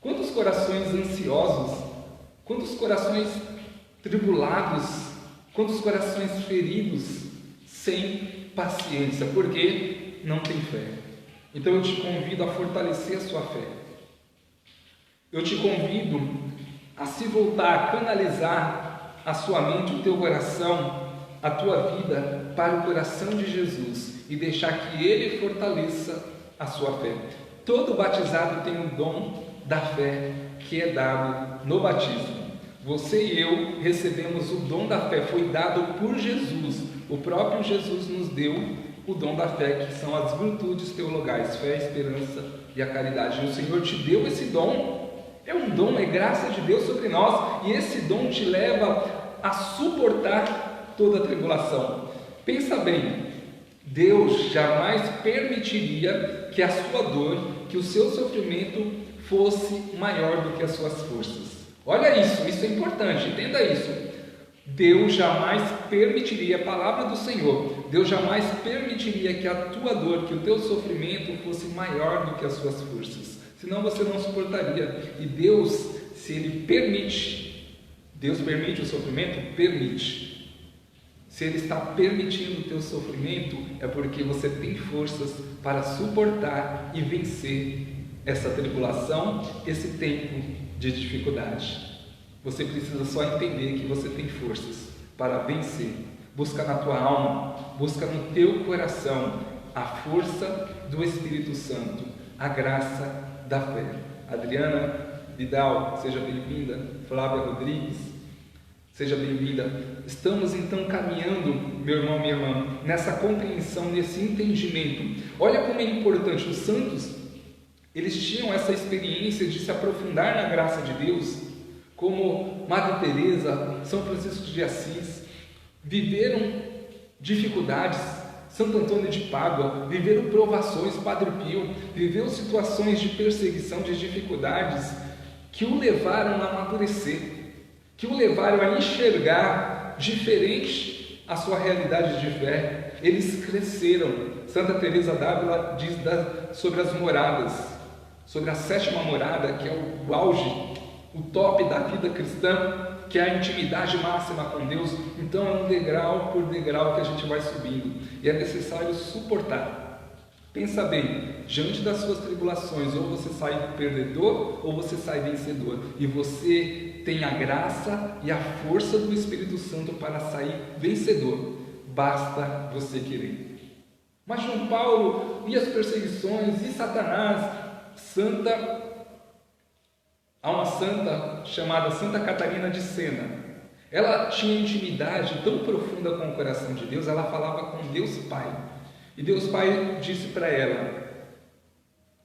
Quantos corações ansiosos, quantos corações tribulados, quantos corações feridos, sem paciência, porque não tem fé. Então eu te convido a fortalecer a sua fé. Eu te convido a se voltar, a canalizar a sua mente, o teu coração, a tua vida para o coração de Jesus e deixar que Ele fortaleça a sua fé. Todo batizado tem o dom da fé que é dado no batismo. Você e eu recebemos o dom da fé, foi dado por Jesus. O próprio Jesus nos deu o dom da fé, que são as virtudes teologais, fé, a esperança e a caridade. E o Senhor te deu esse dom, é um dom, é graça de Deus sobre nós, e esse dom te leva a suportar toda a tribulação. Pensa bem, Deus jamais permitiria que a sua dor, que o seu sofrimento fosse maior do que as suas forças. Olha isso é importante, entenda isso. Deus jamais permitiria, a palavra do Senhor, Deus jamais permitiria que a tua dor, que o teu sofrimento fosse maior do que as suas forças, senão você não suportaria. E Deus, se Ele permite, Deus permite o sofrimento? Permite. Se Ele está permitindo o teu sofrimento, é porque você tem forças para suportar e vencer essa tribulação, esse tempo de dificuldade. Você precisa só entender que você tem forças para vencer. Busca na tua alma, busca no teu coração a força do Espírito Santo, a graça da fé. Adriana Vidal, seja bem-vinda. Flávia Rodrigues, seja bem-vinda. Estamos então caminhando, meu irmão, minha irmã, nessa compreensão, nesse entendimento. Olha como é importante. Os santos, eles tinham essa experiência de se aprofundar na graça de Deus, como Madre Teresa, São Francisco de Assis, viveram dificuldades. Santo Antônio de Pádua, viveram provações. Padre Pio viveu situações de perseguição, de dificuldades, que o levaram a amadurecer, que o levaram a enxergar diferente a sua realidade de fé. Eles cresceram. Santa Teresa d'Ávila diz sobre as moradas, sobre a 7ª morada, que é o auge, o top da vida cristã, que é a intimidade máxima com Deus. Então é um degrau por degrau que a gente vai subindo, e é necessário suportar. Pensa bem, diante das suas tribulações, ou você sai perdedor ou você sai vencedor, e você tem a graça e a força do Espírito Santo para sair vencedor, basta você querer. Mas João Paulo e as perseguições e Satanás, há uma santa chamada Santa Catarina de Sena. Ela tinha intimidade tão profunda com o coração de Deus, ela falava com Deus Pai. E Deus Pai disse para ela: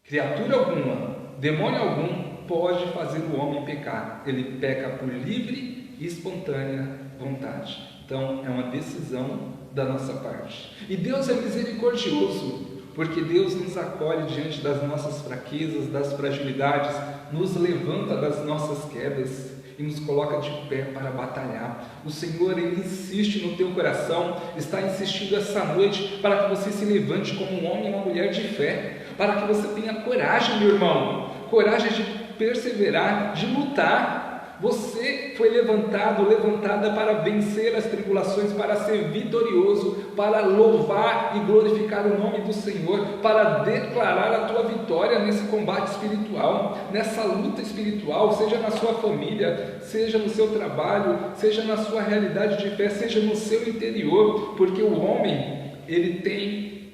criatura alguma, demônio algum, pode fazer o homem pecar. Ele peca por livre e espontânea vontade. Então é uma decisão da nossa parte. E Deus é misericordioso, porque Deus nos acolhe diante das nossas fraquezas, das fragilidades, nos levanta das nossas quedas e nos coloca de pé para batalhar. O Senhor, Ele insiste no teu coração, está insistindo essa noite para que você se levante como um homem e uma mulher de fé, para que você tenha coragem, meu irmão, coragem de perseverar, de lutar. Você foi levantada para vencer as tribulações, para ser vitorioso, para louvar e glorificar o nome do Senhor, para declarar a tua vitória nesse combate espiritual, nessa luta espiritual, seja na sua família, seja no seu trabalho, seja na sua realidade de fé, seja no seu interior, porque o homem, ele tem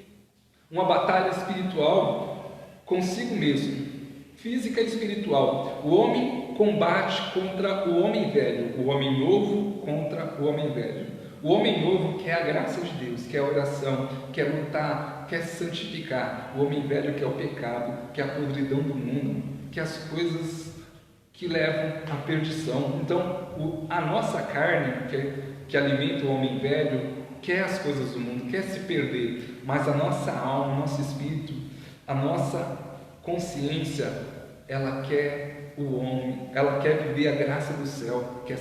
uma batalha espiritual consigo mesmo, física e espiritual. O homem combate contra o homem velho, o homem novo contra o homem velho. O homem novo quer a graça de Deus, quer a oração, quer lutar, quer se santificar. O homem velho quer o pecado, quer a podridão do mundo, quer as coisas que levam à perdição. Então, a nossa carne, que alimenta o homem velho, quer as coisas do mundo, quer se perder, mas a nossa alma, o nosso espírito, a nossa consciência, ela quer o homem, ela quer viver a graça do céu, quer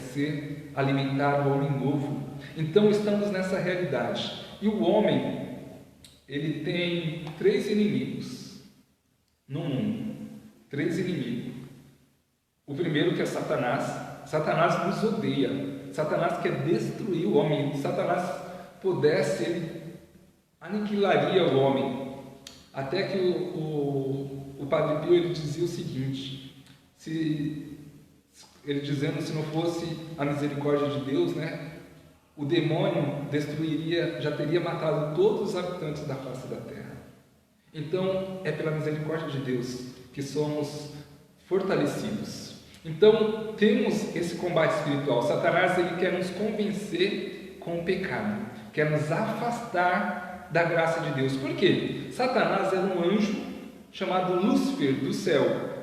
alimentar o homem novo. Então estamos nessa realidade. E o homem, ele tem 3 inimigos no mundo. 3 inimigos. O primeiro que é Satanás. Satanás nos odeia. Satanás quer destruir o homem. Se Satanás pudesse, ele aniquilaria o homem. Até que o Padre Pio, ele dizia o seguinte, ele dizendo, se não fosse a misericórdia de Deus, né, o demônio já teria matado todos os habitantes da face da terra. Então, é pela misericórdia de Deus que somos fortalecidos. Então, temos esse combate espiritual. Satanás, ele quer nos convencer com o pecado, quer nos afastar da graça de Deus. Por quê? Satanás era um anjo chamado Lúcifer do céu,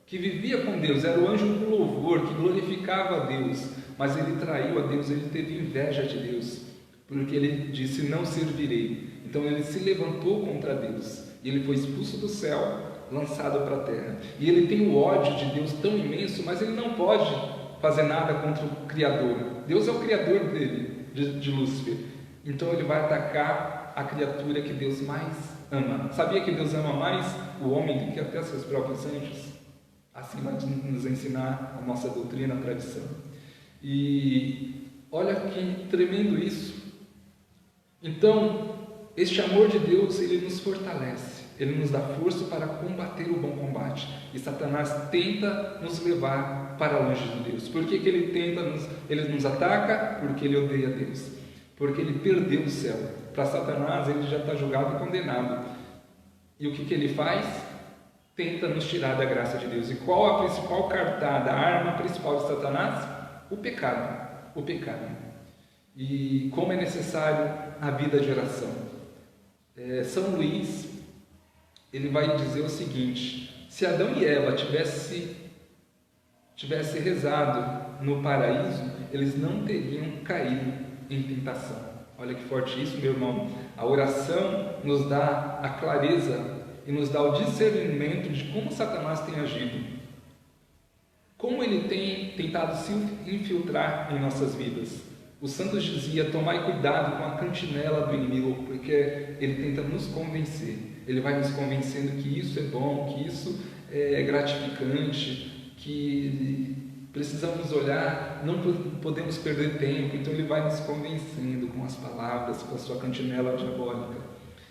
que vivia com Deus, era o anjo do louvor, que glorificava a Deus, mas ele traiu a Deus, ele teve inveja de Deus, porque ele disse, não servirei. Então ele se levantou contra Deus, e ele foi expulso do céu, lançado para a terra. E ele tem o ódio de Deus tão imenso, mas ele não pode fazer nada contra o Criador. Deus é o Criador dele, de Lúcifer. Então ele vai atacar a criatura que Deus mais ama. Sabia que Deus ama mais o homem do que até seus próprios anjos? Assim vai nos ensinar a nossa doutrina, a tradição. E olha que tremendo isso. Então, este amor de Deus, ele nos fortalece, ele nos dá força para combater o bom combate. E Satanás tenta nos levar para longe de Deus. Por que ele tenta ele nos ataca? Porque ele odeia Deus. Porque ele perdeu o céu. Para Satanás, ele já está julgado e condenado. E o que ele faz? Tenta nos tirar da graça de Deus. E qual a principal cartada, a arma principal de Satanás? O pecado. O pecado. E como é necessário a vida de oração. São Luís, ele vai dizer o seguinte: se Adão e Eva tivesse rezado no paraíso, eles não teriam caído em tentação. Olha que forte isso, meu irmão. A oração nos dá a clareza e nos dá o discernimento de como Satanás tem agido, como ele tem tentado se infiltrar em nossas vidas. Os santos diziam, tomai cuidado com a cantinela do inimigo, porque ele tenta nos convencer. Ele vai nos convencendo que isso é bom, que isso é gratificante, que precisamos olhar, não podemos perder tempo. Então ele vai nos convencendo com as palavras, com a sua cantinela diabólica.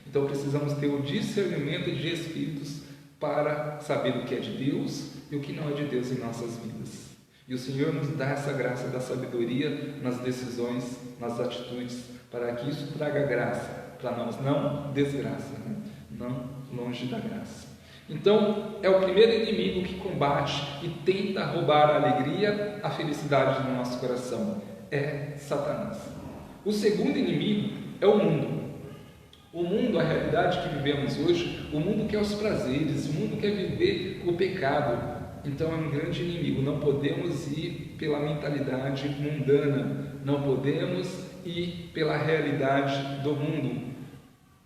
Então precisamos ter o discernimento de espíritos para saber o que é de Deus e o que não é de Deus em nossas vidas. E o Senhor nos dá essa graça da sabedoria nas decisões, nas atitudes, para que isso traga graça para nós, não desgraça, né? Não longe da graça. Então, é o primeiro inimigo que combate e tenta roubar a alegria, a felicidade do nosso coração. É Satanás. O segundo inimigo é o mundo. O mundo, a realidade que vivemos hoje, o mundo quer os prazeres, o mundo quer viver o pecado. Então é um grande inimigo. Não podemos ir pela mentalidade mundana, não podemos ir pela realidade do mundo,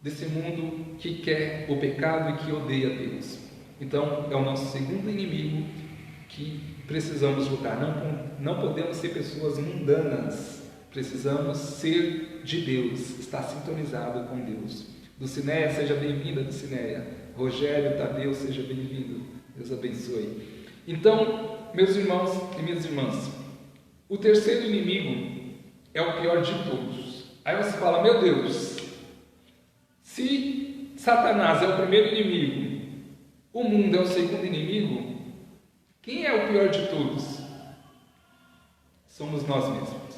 desse mundo que quer o pecado e que odeia Deus. Então é o nosso segundo inimigo que precisamos lutar. Não podemos ser pessoas mundanas, precisamos ser de Deus, estar sintonizado com Deus. Dulcineia, seja bem-vinda, Dulcineia. Rogério, Tadeu, seja bem-vindo. Deus abençoe. Então, meus irmãos e minhas irmãs, O terceiro inimigo é o pior de todos. Aí você fala, meu Deus, se Satanás é o primeiro inimigo, o mundo é o segundo inimigo, quem é o pior de todos? Somos nós mesmos.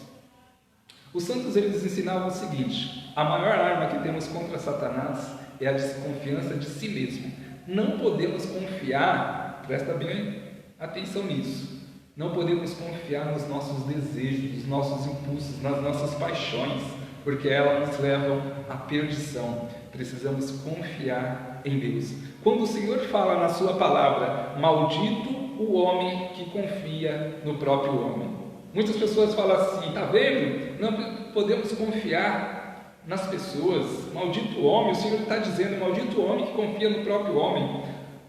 Os santos, eles ensinavam o seguinte: a maior arma que temos contra Satanás é a desconfiança de si mesmo. Não podemos confiar, presta bem atenção nisso, não podemos confiar nos nossos desejos, nos nossos impulsos, nas nossas paixões, porque elas nos levam à perdição. Precisamos confiar em Deus. Quando o Senhor fala na sua palavra, maldito o homem que confia no próprio homem. Muitas pessoas falam assim, tá vendo? Não podemos confiar nas pessoas. Maldito homem, o Senhor está dizendo, maldito homem que confia no próprio homem.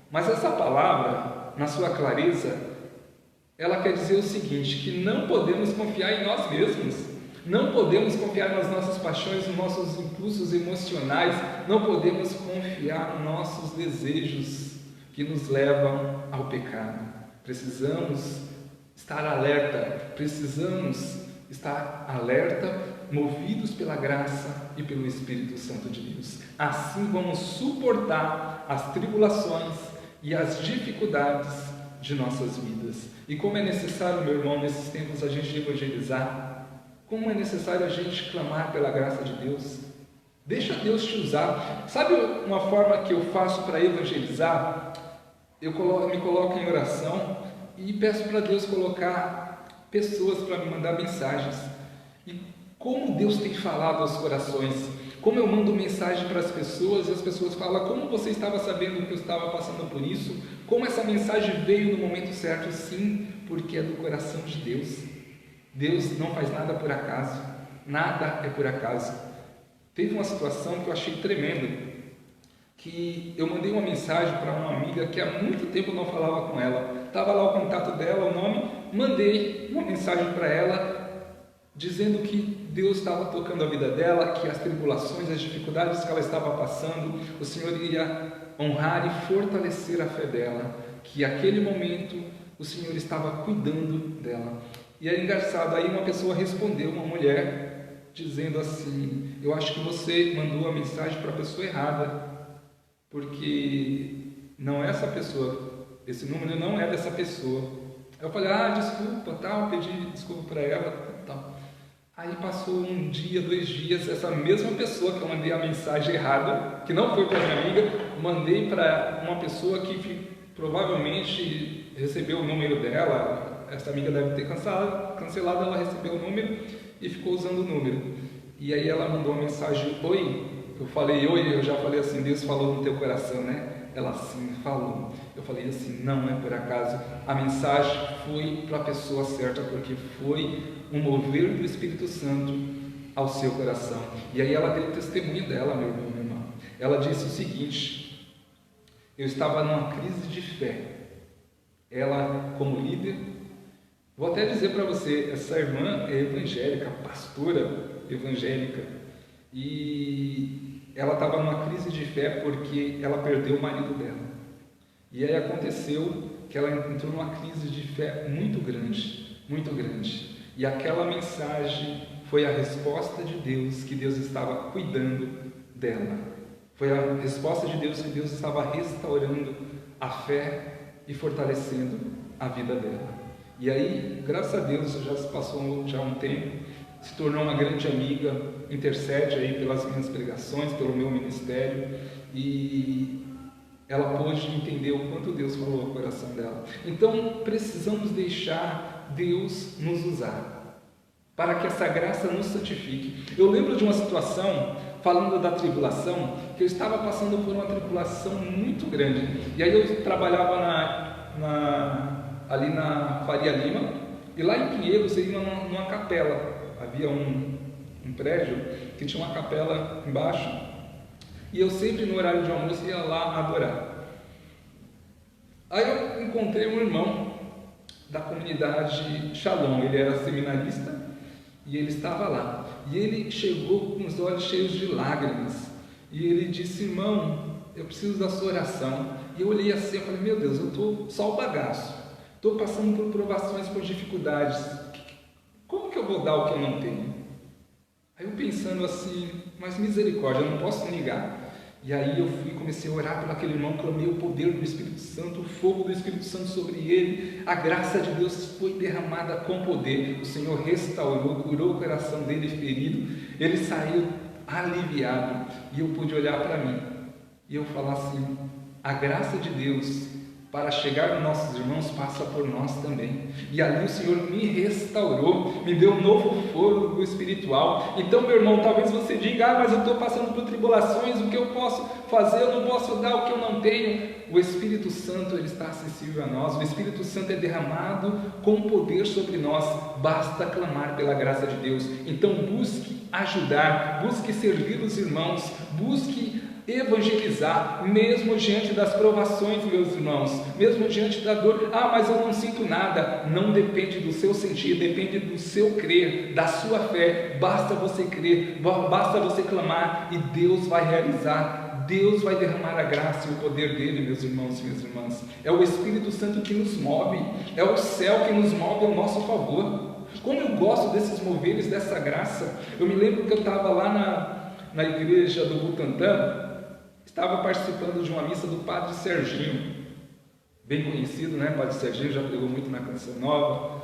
Mas essa palavra, na sua clareza, ela quer dizer o seguinte, que não podemos confiar em nós mesmos. Não podemos confiar nas nossas paixões, nos nossos impulsos emocionais. Não podemos confiar nos nossos desejos que nos levam ao pecado. Precisamos estar alerta, movidos pela graça e pelo Espírito Santo de Deus. Assim vamos suportar as tribulações e as dificuldades de nossas vidas. E como é necessário, meu irmão, nesses tempos a gente evangelizar, como é necessário a gente clamar pela graça de Deus. Deixa Deus te usar. Sabe uma forma que eu faço para evangelizar? Eu me coloco em oração e peço para Deus colocar pessoas para me mandar mensagens. E como Deus tem falado aos corações, como eu mando mensagem para as pessoas e as pessoas falam, como você estava sabendo que eu estava passando por isso? Como essa mensagem veio no momento certo? Sim, porque é do coração de Deus. Deus não faz nada por acaso, nada é por acaso. Teve uma situação que eu achei tremenda, que eu mandei uma mensagem para uma amiga que há muito tempo eu não falava com ela. Estava lá o contato dela, o nome, mandei uma mensagem para ela, dizendo que Deus estava tocando a vida dela, que as tribulações, as dificuldades que ela estava passando, o Senhor iria honrar e fortalecer a fé dela, que aquele momento o Senhor estava cuidando dela. E é engraçado, aí uma pessoa respondeu, uma mulher, dizendo assim, eu acho que você mandou a mensagem para a pessoa errada, porque não é essa pessoa, esse número não é dessa pessoa. Eu falei, desculpa, tal, pedi desculpa para ela, tal. Aí passou um dia, 2 dias, essa mesma pessoa que eu mandei a mensagem errada, que não foi para minha amiga, mandei para uma pessoa que provavelmente recebeu o número dela. Essa amiga deve ter cancelado, ela recebeu o número e ficou usando o número. E aí ela mandou uma mensagem, oi, eu falei, oi, eu já falei assim, Deus falou no teu coração, né? Ela sim falou. Eu falei assim, não é por acaso, a mensagem foi para a pessoa certa, porque foi um mover do Espírito Santo ao seu coração. E aí ela deu o testemunho dela, meu irmão, minha irmã. Ela disse o seguinte, eu estava numa crise de fé. Ela, como líder, vou até dizer para você, essa irmã é evangélica, pastora evangélica, e ela estava numa crise de fé porque ela perdeu o marido dela. E aí aconteceu que ela entrou numa crise de fé muito grande, muito grande. E aquela mensagem foi a resposta de Deus, que Deus estava cuidando dela. Foi a resposta de Deus, que Deus estava restaurando a fé e fortalecendo a vida dela. E aí, graças a Deus, já se passou já um tempo, se tornou uma grande amiga, intercede aí pelas minhas pregações, pelo meu ministério, e ela pôde entender o quanto Deus falou ao coração dela. Então, precisamos deixar Deus nos usar, para que essa graça nos santifique. Eu lembro de uma situação, falando da tribulação, que eu estava passando por uma tribulação muito grande, e aí eu trabalhava ali na Faria Lima, e lá em Pinheiros eu ia numa capela. Havia um prédio que tinha uma capela embaixo, e eu sempre no horário de almoço ia lá adorar. Aí eu encontrei um irmão da comunidade Shalom, ele era seminarista e ele estava lá. E ele chegou com os olhos cheios de lágrimas e ele disse, irmão, eu preciso da sua oração. E eu olhei assim, eu falei, meu Deus, eu estou só o bagaço, estou passando por provações, por dificuldades. Como que eu vou dar o que eu não tenho? Aí eu pensando assim, mas misericórdia, eu não posso negar. E aí eu comecei a orar por aquele irmão, clamei o poder do Espírito Santo, o fogo do Espírito Santo sobre ele, a graça de Deus foi derramada com poder, o Senhor restaurou, curou o coração dele ferido, ele saiu aliviado, e eu pude olhar para mim, e eu falar assim, a graça de Deus para chegar nos nossos irmãos passa por nós também, e ali o Senhor me restaurou, me deu um novo fôlego espiritual. Então, meu irmão, talvez você diga, mas eu estou passando por tribulações, o que eu posso fazer? Eu não posso dar o que eu não tenho. O Espírito Santo, ele está acessível a nós, o Espírito Santo é derramado com poder sobre nós, basta clamar pela graça de Deus. Então busque ajudar, busque servir os irmãos, busque evangelizar, mesmo diante das provações, meus irmãos, mesmo diante da dor. Mas eu não sinto nada. Não depende do seu sentir, depende do seu crer, da sua fé. Basta você crer, basta você clamar, e Deus vai realizar. Deus vai derramar a graça e o poder dele, meus irmãos e minhas irmãs. É o Espírito Santo que nos move, é o céu que nos move ao nosso favor. Como eu gosto desses moveres, dessa graça. Eu me lembro que eu estava lá na igreja do Butantã, estava participando de uma missa do Padre Serginho, bem conhecido, né? Padre Serginho já pregou muito na Canção Nova,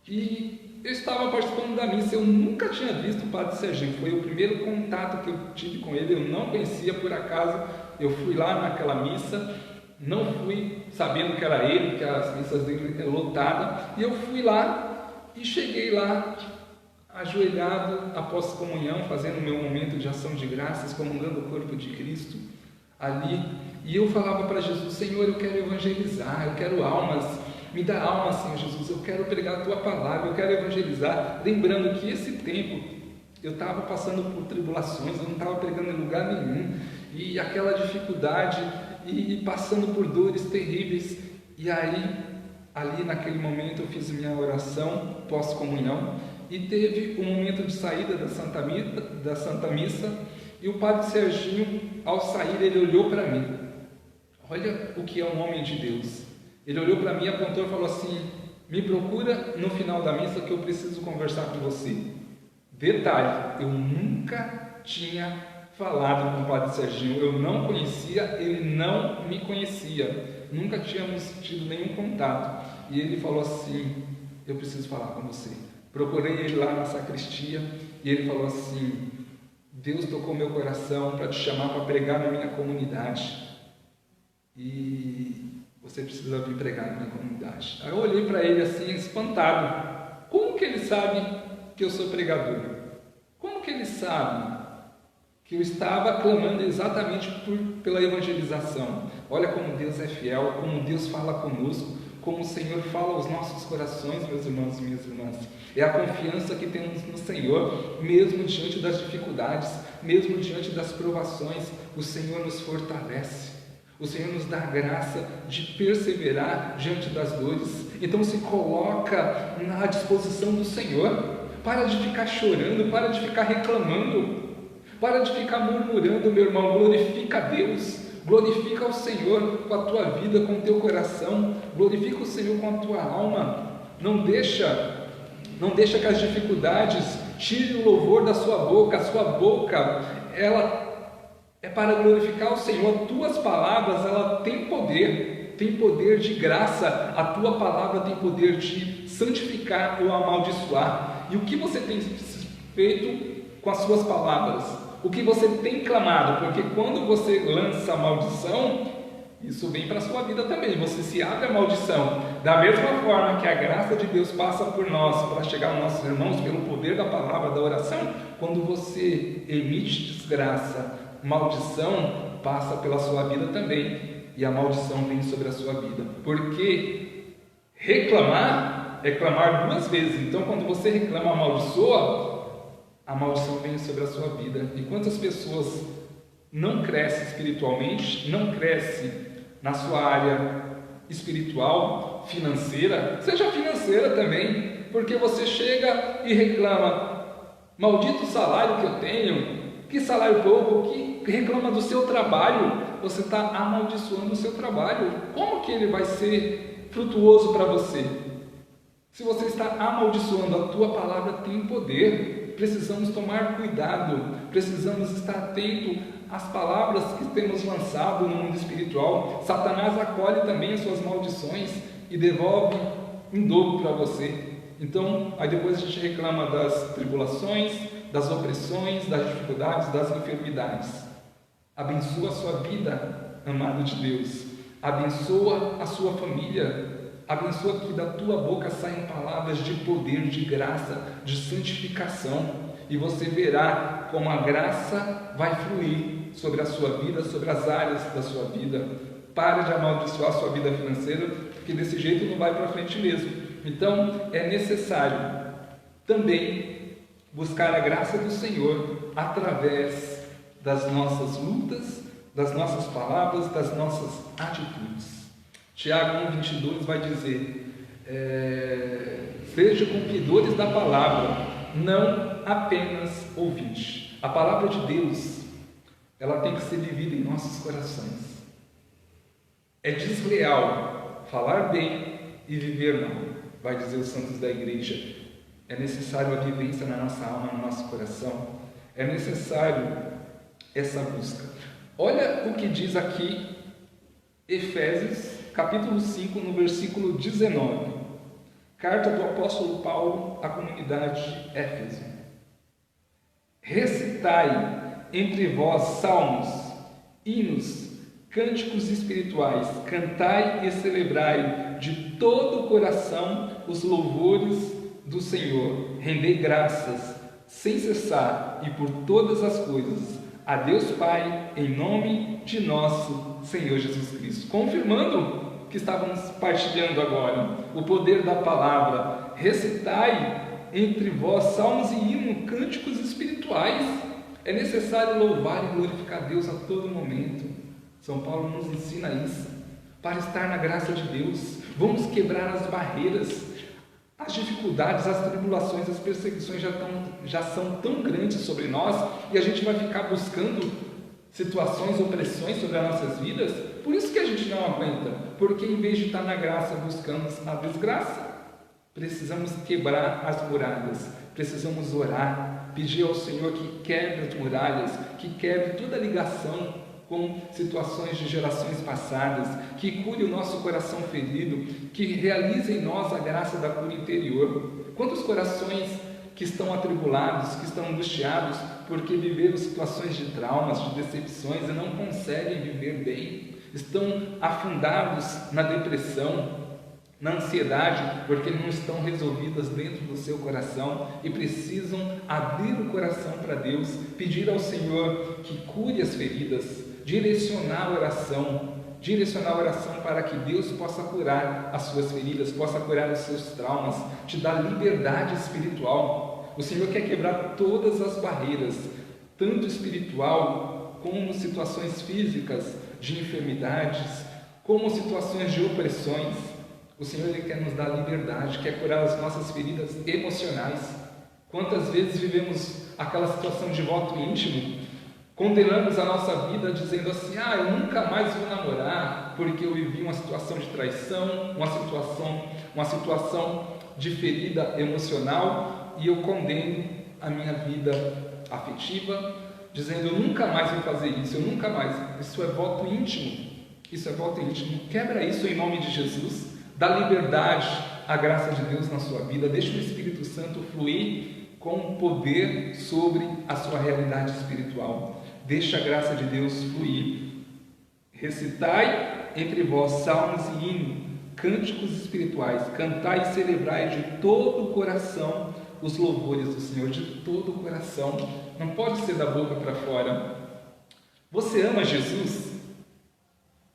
e eu estava participando da missa. Eu nunca tinha visto o Padre Serginho, foi o primeiro contato que eu tive com ele, eu não conhecia, por acaso eu fui lá naquela missa, não fui sabendo que era ele, que as missas dele eram lotadas, e eu fui lá e cheguei lá ajoelhado após comunhão, fazendo o meu momento de ação de graças, comungando o corpo de Cristo ali, e eu falava para Jesus, Senhor, eu quero evangelizar, eu quero almas, me dá almas, Senhor Jesus, eu quero pregar a Tua palavra, eu quero evangelizar, lembrando que esse tempo eu estava passando por tribulações, eu não estava pregando em lugar nenhum, e aquela dificuldade, e passando por dores terríveis, e aí, ali naquele momento eu fiz minha oração pós-comunhão, e teve um momento de saída da Santa Missa, e o Padre Serginho, ao sair, ele olhou para mim. Olha o que é um homem de Deus. Ele olhou para mim, apontou e falou assim, me procura no final da missa que eu preciso conversar com você. Detalhe, eu nunca tinha falado com o Padre Serginho, eu não conhecia, ele não me conhecia, nunca tínhamos tido nenhum contato. E ele falou assim, eu preciso falar com você. Procurei ele lá na sacristia, e ele falou assim, Deus tocou meu coração para te chamar para pregar na minha comunidade, e você precisa vir pregar na minha comunidade. Aí eu olhei para ele assim, espantado. Como que ele sabe que eu sou pregador? Como que ele sabe que eu estava clamando exatamente pela evangelização? Olha como Deus é fiel, como Deus fala conosco, como o Senhor fala aos nossos corações, meus irmãos e minhas irmãs. É a confiança que temos no Senhor, mesmo diante das dificuldades, mesmo diante das provações, o Senhor nos fortalece. O Senhor nos dá a graça de perseverar diante das dores. Então se coloca à disposição do Senhor. Para de ficar chorando, para de ficar reclamando, para de ficar murmurando, meu irmão. Glorifica a Deus, glorifica o Senhor com a tua vida, com o teu coração, glorifica o Senhor com a tua alma. Não deixa que as dificuldades tirem o louvor da sua boca. A sua boca, ela é para glorificar o Senhor. Tuas palavras, ela tem poder de graça. A tua palavra tem poder de santificar ou amaldiçoar. E o que você tem feito com as suas palavras? O que você tem clamado? Porque quando você lança a maldição, isso vem para a sua vida também. Você se abre à maldição. Da mesma forma que a graça de Deus passa por nós para chegar aos nossos irmãos pelo poder da palavra, da oração, quando você emite desgraça, maldição passa pela sua vida também, e a maldição vem sobre a sua vida, porque reclamar é clamar duas vezes. Então quando você reclama, amaldiçoa, a maldição vem sobre a sua vida. E quantas pessoas não crescem espiritualmente, não crescem na sua área espiritual, financeira, seja financeira também, porque você chega e reclama, maldito salário que eu tenho, que salário pouco, que reclama do seu trabalho, você está amaldiçoando o seu trabalho. Como que ele vai ser frutuoso para você? Se você está amaldiçoando, a tua palavra tem poder. Precisamos tomar cuidado, precisamos estar atento às palavras que temos lançado no mundo espiritual. Satanás acolhe também as suas maldições e devolve em dobro para você. Então, aí depois a gente reclama das tribulações, das opressões, das dificuldades, das enfermidades. Abençoa a sua vida, amado de Deus. Abençoa a sua família. Abençoa que da tua boca saiam palavras de poder, de graça, de santificação. E você verá como a graça vai fluir sobre a sua vida, sobre as áreas da sua vida. Pare de amaldiçoar a sua vida financeira, porque desse jeito não vai para frente mesmo. Então, é necessário também buscar a graça do Senhor através das nossas lutas, das nossas palavras, das nossas atitudes. Tiago 1,22 vai dizer: sejam cumpridores da palavra, não apenas ouvintes. A palavra de Deus, ela tem que ser vivida em nossos corações. É desleal falar bem e viver mal, vai dizer os santos da igreja. É necessário a vivência na nossa alma, no nosso coração. É necessário essa busca. Olha o que diz aqui Efésios capítulo 5, no versículo 19. Carta do apóstolo Paulo à comunidade de Éfeso. Recitai entre vós salmos, hinos, cânticos espirituais, cantai e celebrai de todo o coração os louvores do Senhor. Rendei graças sem cessar e por todas as coisas a Deus Pai, em nome de nosso Senhor Jesus Cristo. Confirmando o que estávamos partilhando agora, o poder da palavra. Recitai entre vós salmos e hinos, cânticos espirituais. É necessário louvar e glorificar Deus a todo momento. São Paulo nos ensina isso. Para estar na graça de Deus, vamos quebrar as barreiras. As dificuldades, as tribulações, as perseguições já são tão grandes sobre nós, e a gente vai ficar buscando situações, opressões sobre as nossas vidas. Por isso que a gente não aguenta, porque em vez de estar na graça, buscamos a desgraça. Precisamos quebrar as muralhas, precisamos orar, pedir ao Senhor que quebre as muralhas, que quebre toda ligação com situações de gerações passadas, que cure o nosso coração ferido, que realize em nós a graça da cura interior. Quantos corações que estão atribulados, que estão angustiados, porque viveram situações de traumas, de decepções e não conseguem viver bem, estão afundados na depressão, na ansiedade, porque não estão resolvidas dentro do seu coração e precisam abrir o coração para Deus, pedir ao Senhor que cure as feridas, direcionar a oração para que Deus possa curar as suas feridas, possa curar os seus traumas, te dar liberdade espiritual. O Senhor quer quebrar todas as barreiras, tanto espiritual como situações físicas de enfermidades, como situações de opressões. O Senhor Ele quer nos dar liberdade, quer curar as nossas feridas emocionais. Quantas vezes vivemos aquela situação de voto íntimo, condenamos a nossa vida dizendo assim: eu nunca mais vou namorar porque eu vivi uma situação de traição, uma situação de ferida emocional, e eu condeno a minha vida afetiva, dizendo: eu nunca mais vou fazer isso, eu nunca mais. Isso é voto íntimo, Quebra isso em nome de Jesus. Dá liberdade à graça de Deus na sua vida. Deixa o Espírito Santo fluir com poder sobre a sua realidade espiritual. Deixa a graça de Deus fluir. Recitai entre vós salmos e hinos, cânticos espirituais, cantai e celebrai de todo o coração os louvores do Senhor, de todo o coração. Não pode ser da boca para fora. Você ama Jesus?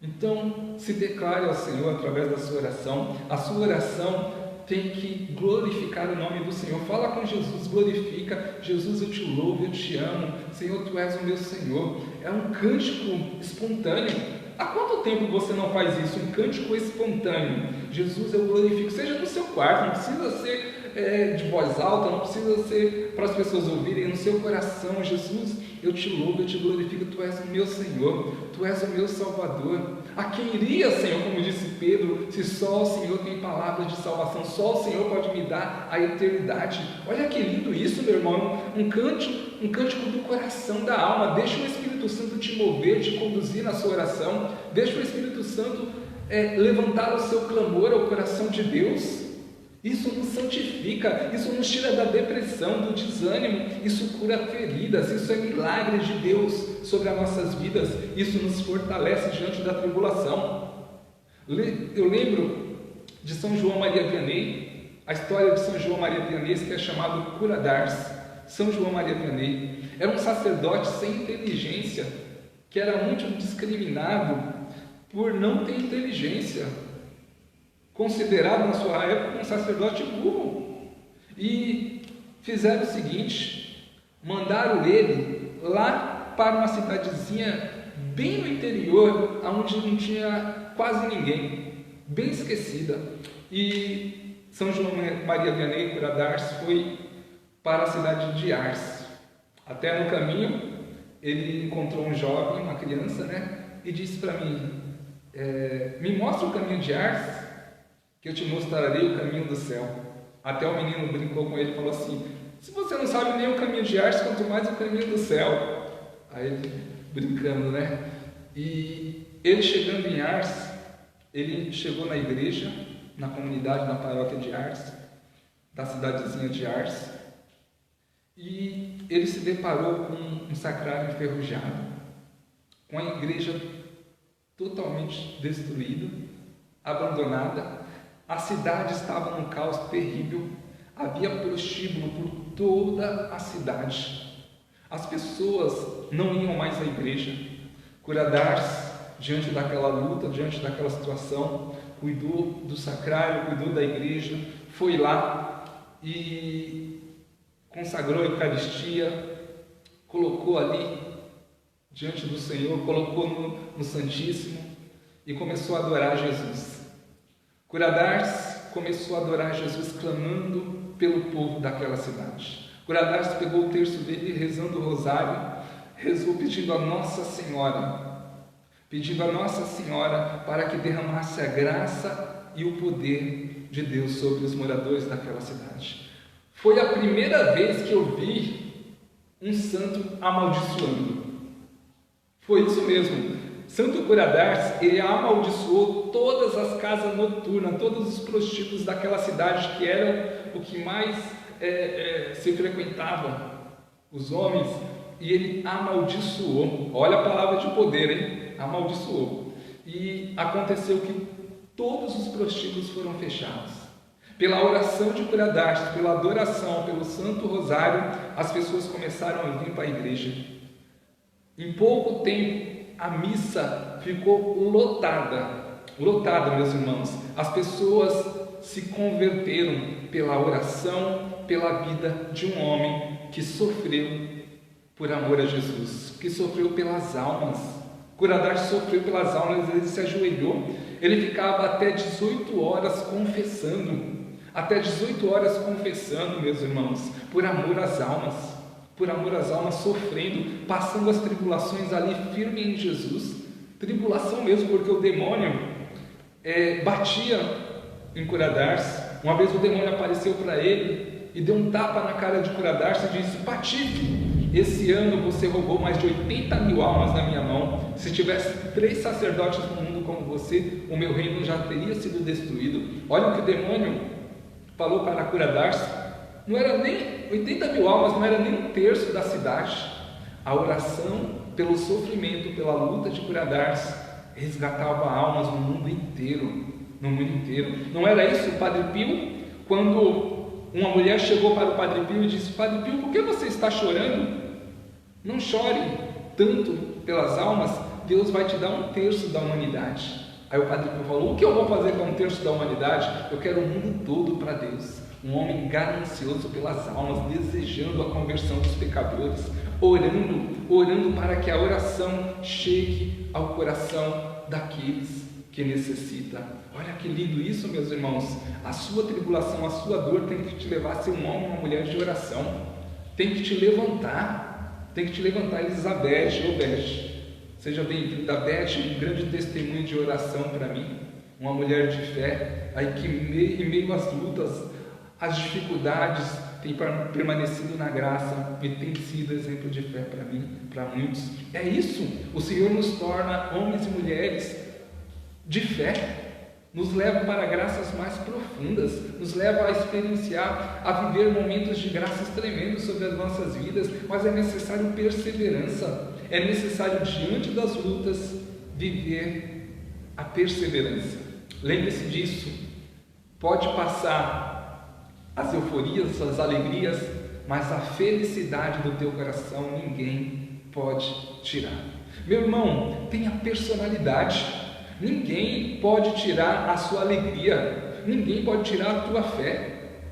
Então, se declare ao Senhor através da sua oração. A sua oração tem que glorificar o nome do Senhor. Fala com Jesus, glorifica. Jesus, eu te louvo, eu te amo. Senhor, tu és o meu Senhor. É um cântico espontâneo. Há quanto tempo você não faz isso? Um cântico espontâneo. Jesus, eu glorifico. Seja no seu quarto, não precisa ser de voz alta, não precisa ser para as pessoas ouvirem, no seu coração: Jesus, eu te louvo, eu te glorifico, Tu és o meu Senhor, Tu és o meu Salvador. A quem iria, Senhor, como disse Pedro, se só o Senhor tem palavras de salvação, só o Senhor pode me dar a eternidade. Olha que lindo isso, meu irmão, um cântico do coração, da alma. Deixa o Espírito Santo te mover, te conduzir na sua oração, deixa o Espírito Santo levantar o seu clamor ao coração de Deus. Isso nos santifica, isso nos tira da depressão, do desânimo, isso cura feridas, isso é milagre de Deus sobre as nossas vidas, isso nos fortalece diante da tribulação. Eu lembro de São João Maria Vianney, a história de São João Maria Vianney, que é chamado Cura d'Ars. São João Maria Vianney era um sacerdote sem inteligência, que era muito discriminado por não ter inteligência, considerado na sua época um sacerdote burro. E fizeram o seguinte: mandaram ele lá para uma cidadezinha bem no interior, onde não tinha quase ninguém, bem esquecida. E São João Maria Vianney, Cura d'Ars, foi para a cidade de Ars. Até no caminho ele encontrou um jovem, uma criança, e disse para mim: me mostra o caminho de Ars, que eu te mostrarei o caminho do céu. Até o menino brincou com ele e falou assim: se você não sabe nem o caminho de Ars, quanto mais o caminho do céu. Aí ele brincando, E ele chegando em Ars, ele chegou na igreja, na comunidade, na paróquia de Ars, da cidadezinha de Ars, e ele se deparou com um sacrário enferrujado, com a igreja totalmente destruída, abandonada. A cidade estava num caos terrível, havia prostíbulo por toda a cidade. As pessoas não iam mais à igreja. Cura d'Ars, diante daquela luta, diante daquela situação, cuidou do sacrário, cuidou da igreja, foi lá e consagrou a Eucaristia, colocou ali diante do Senhor, colocou no Santíssimo e começou a adorar Jesus. Cura d'Ars começou a adorar Jesus clamando pelo povo daquela cidade. Cura d'Ars pegou o terço dele, rezando o rosário, rezou pedindo a Nossa Senhora para que derramasse a graça e o poder de Deus sobre os moradores daquela cidade. Foi a primeira vez que eu vi um santo amaldiçoando. Foi isso mesmo. Santo Cura d'Ars, ele amaldiçoou todas as casas noturnas, todos os prostíbulos daquela cidade, que eram o que mais se frequentavam, os homens, e ele amaldiçoou. Olha a palavra de poder, amaldiçoou. E aconteceu que todos os prostíbulos foram fechados. Pela oração de Cura d'Ars, pela adoração, pelo Santo Rosário, as pessoas começaram a vir para a igreja. Em pouco tempo, a missa ficou lotada, meus irmãos. As pessoas se converteram pela oração, pela vida de um homem que sofreu por amor a Jesus, que sofreu pelas almas. Cura d'Ars sofreu pelas almas, ele se ajoelhou, ele ficava até 18 horas confessando, meus irmãos, por amor às almas, sofrendo, passando as tribulações ali firme em Jesus. Tribulação mesmo, porque o demônio batia em Cura d'Ars. Uma vez o demônio apareceu para ele e deu um tapa na cara de Cura d'Ars e disse: patife, esse ano você roubou mais de 80 mil almas na minha mão. Se tivesse 3 sacerdotes no mundo como você, o meu reino já teria sido destruído. Olha o que o demônio falou para Cura d'Ars. Não era nem 80 mil almas, não era nem um terço da cidade. A oração pelo sofrimento, pela luta de Cura d'Ars, resgatava almas no mundo inteiro. Não era isso o Padre Pio? Quando uma mulher chegou para o Padre Pio e disse: Padre Pio, por que você está chorando? Não chore tanto pelas almas, Deus vai te dar 1/3 da humanidade. Aí o Padre Pio falou: o que eu vou fazer com 1/3 da humanidade? Eu quero o mundo todo para Deus. Um homem ganancioso pelas almas, desejando a conversão dos pecadores, orando para que a oração chegue ao coração daqueles que necessita. Olha que lindo isso, meus irmãos. A sua tribulação, a sua dor tem que te levar a ser um homem, uma mulher de oração. Tem que te levantar. Tem que te levantar. Elizabeth, ou Beth, seja bem-vinda. Beth, um grande testemunho de oração para mim. Uma mulher de fé, aí que em meio às lutas, às dificuldades, tem permanecido na graça e tem sido exemplo de fé para mim, para muitos. É isso, o Senhor nos torna homens e mulheres de fé, nos leva para graças mais profundas, nos leva a experienciar, a viver momentos de graças tremendos sobre as nossas vidas, mas é necessário perseverança, é necessário diante das lutas viver a perseverança. Lembre-se disso. Pode passar as euforias, as alegrias, mas a felicidade do teu coração ninguém pode tirar. Meu irmão, tenha personalidade. Ninguém pode tirar a sua alegria. Ninguém pode tirar a tua fé.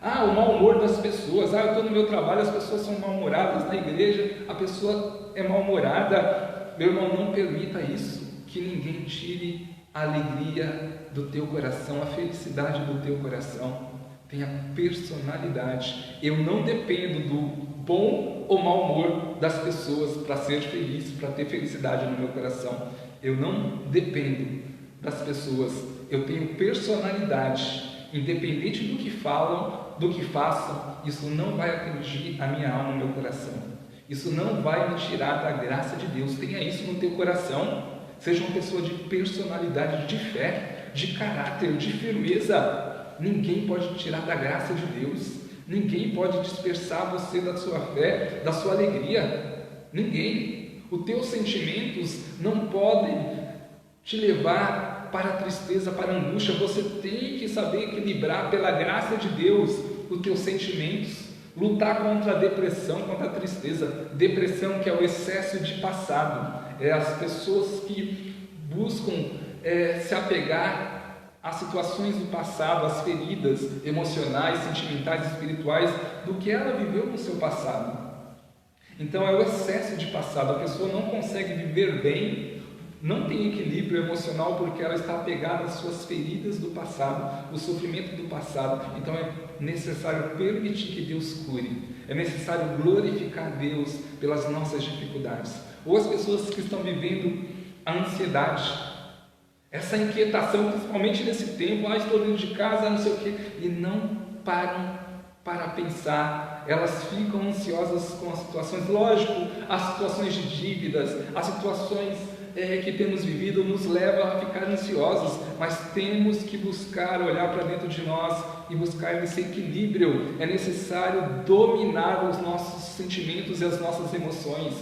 O mau humor das pessoas. Eu estou no meu trabalho, as pessoas são mal-humoradas. Na igreja, a pessoa é mal-humorada. Meu irmão, não permita isso. Que ninguém tire a alegria do teu coração, a felicidade do teu coração. Tenha personalidade. Eu não dependo do bom ou mau humor das pessoas para ser feliz, para ter felicidade no meu coração. Eu não dependo das pessoas. Eu tenho personalidade. Independente do que falam, do que façam, isso não vai atingir a minha alma, o meu coração. Isso não vai me tirar da graça de Deus. Tenha isso no teu coração. Seja uma pessoa de personalidade, de fé, de caráter, de firmeza. Ninguém pode tirar da graça de Deus. Ninguém pode dispersar você da sua fé, da sua alegria. Ninguém. Os teus sentimentos não podem te levar para a tristeza, para a angústia. Você tem que saber equilibrar pela graça de Deus os teus sentimentos. Lutar contra a depressão, contra a tristeza. Depressão, que é o excesso de passado. É as pessoas que buscam se apegar às situações do passado, às feridas emocionais, sentimentais, espirituais, do que ela viveu no seu passado. Então é o excesso de passado. A pessoa não consegue viver bem, não tem equilíbrio emocional porque ela está apegada às suas feridas do passado, o sofrimento do passado. Então é necessário permitir que Deus cure. É necessário glorificar Deus pelas nossas dificuldades. Ou as pessoas que estão vivendo a ansiedade, essa inquietação, principalmente nesse tempo, estou dentro de casa, não sei o quê, e não param para pensar. Elas ficam ansiosas com as situações. Lógico, as situações de dívidas, as situações que temos vivido nos leva a ficar ansiosos, mas temos que buscar olhar para dentro de nós e buscar esse equilíbrio. É necessário dominar os nossos sentimentos e as nossas emoções.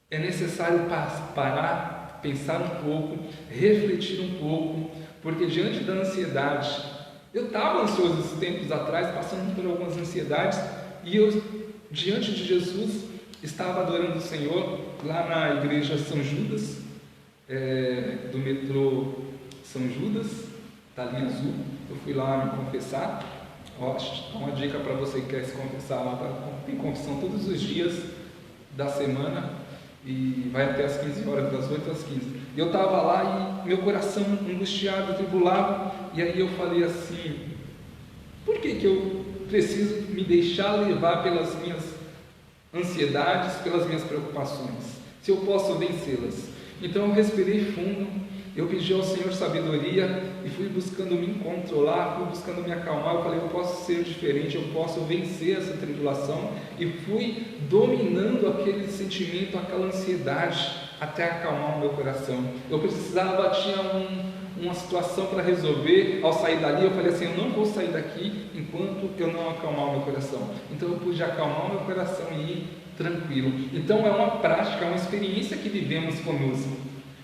É necessário parar, pensar um pouco, refletir um pouco, porque diante da ansiedade, eu estava ansioso esses tempos atrás, passando por algumas ansiedades, e eu, diante de Jesus, estava adorando o Senhor lá na igreja São Judas, do metrô São Judas, da linha azul. Eu fui lá me confessar. Uma dica para você que quer se confessar lá, tem confissão todos os dias da semana e vai até às 15 horas, das 8 às 15. Eu estava lá e meu coração angustiado, tribulado, e aí eu falei assim: por que eu preciso me deixar levar pelas minhas ansiedades, pelas minhas preocupações, se eu posso vencê-las? Então eu respirei fundo, eu pedi ao Senhor sabedoria e fui buscando me controlar, fui buscando me acalmar. Eu falei: eu posso ser diferente, eu posso vencer essa tribulação, e fui dominando aquele sentimento, aquela ansiedade, até acalmar o meu coração. Eu precisava, tinha uma situação para resolver. Ao sair dali, eu falei assim: eu não vou sair daqui enquanto eu não acalmar o meu coração. Então eu pude acalmar o meu coração e ir tranquilo. Então é uma prática, é uma experiência que vivemos conosco.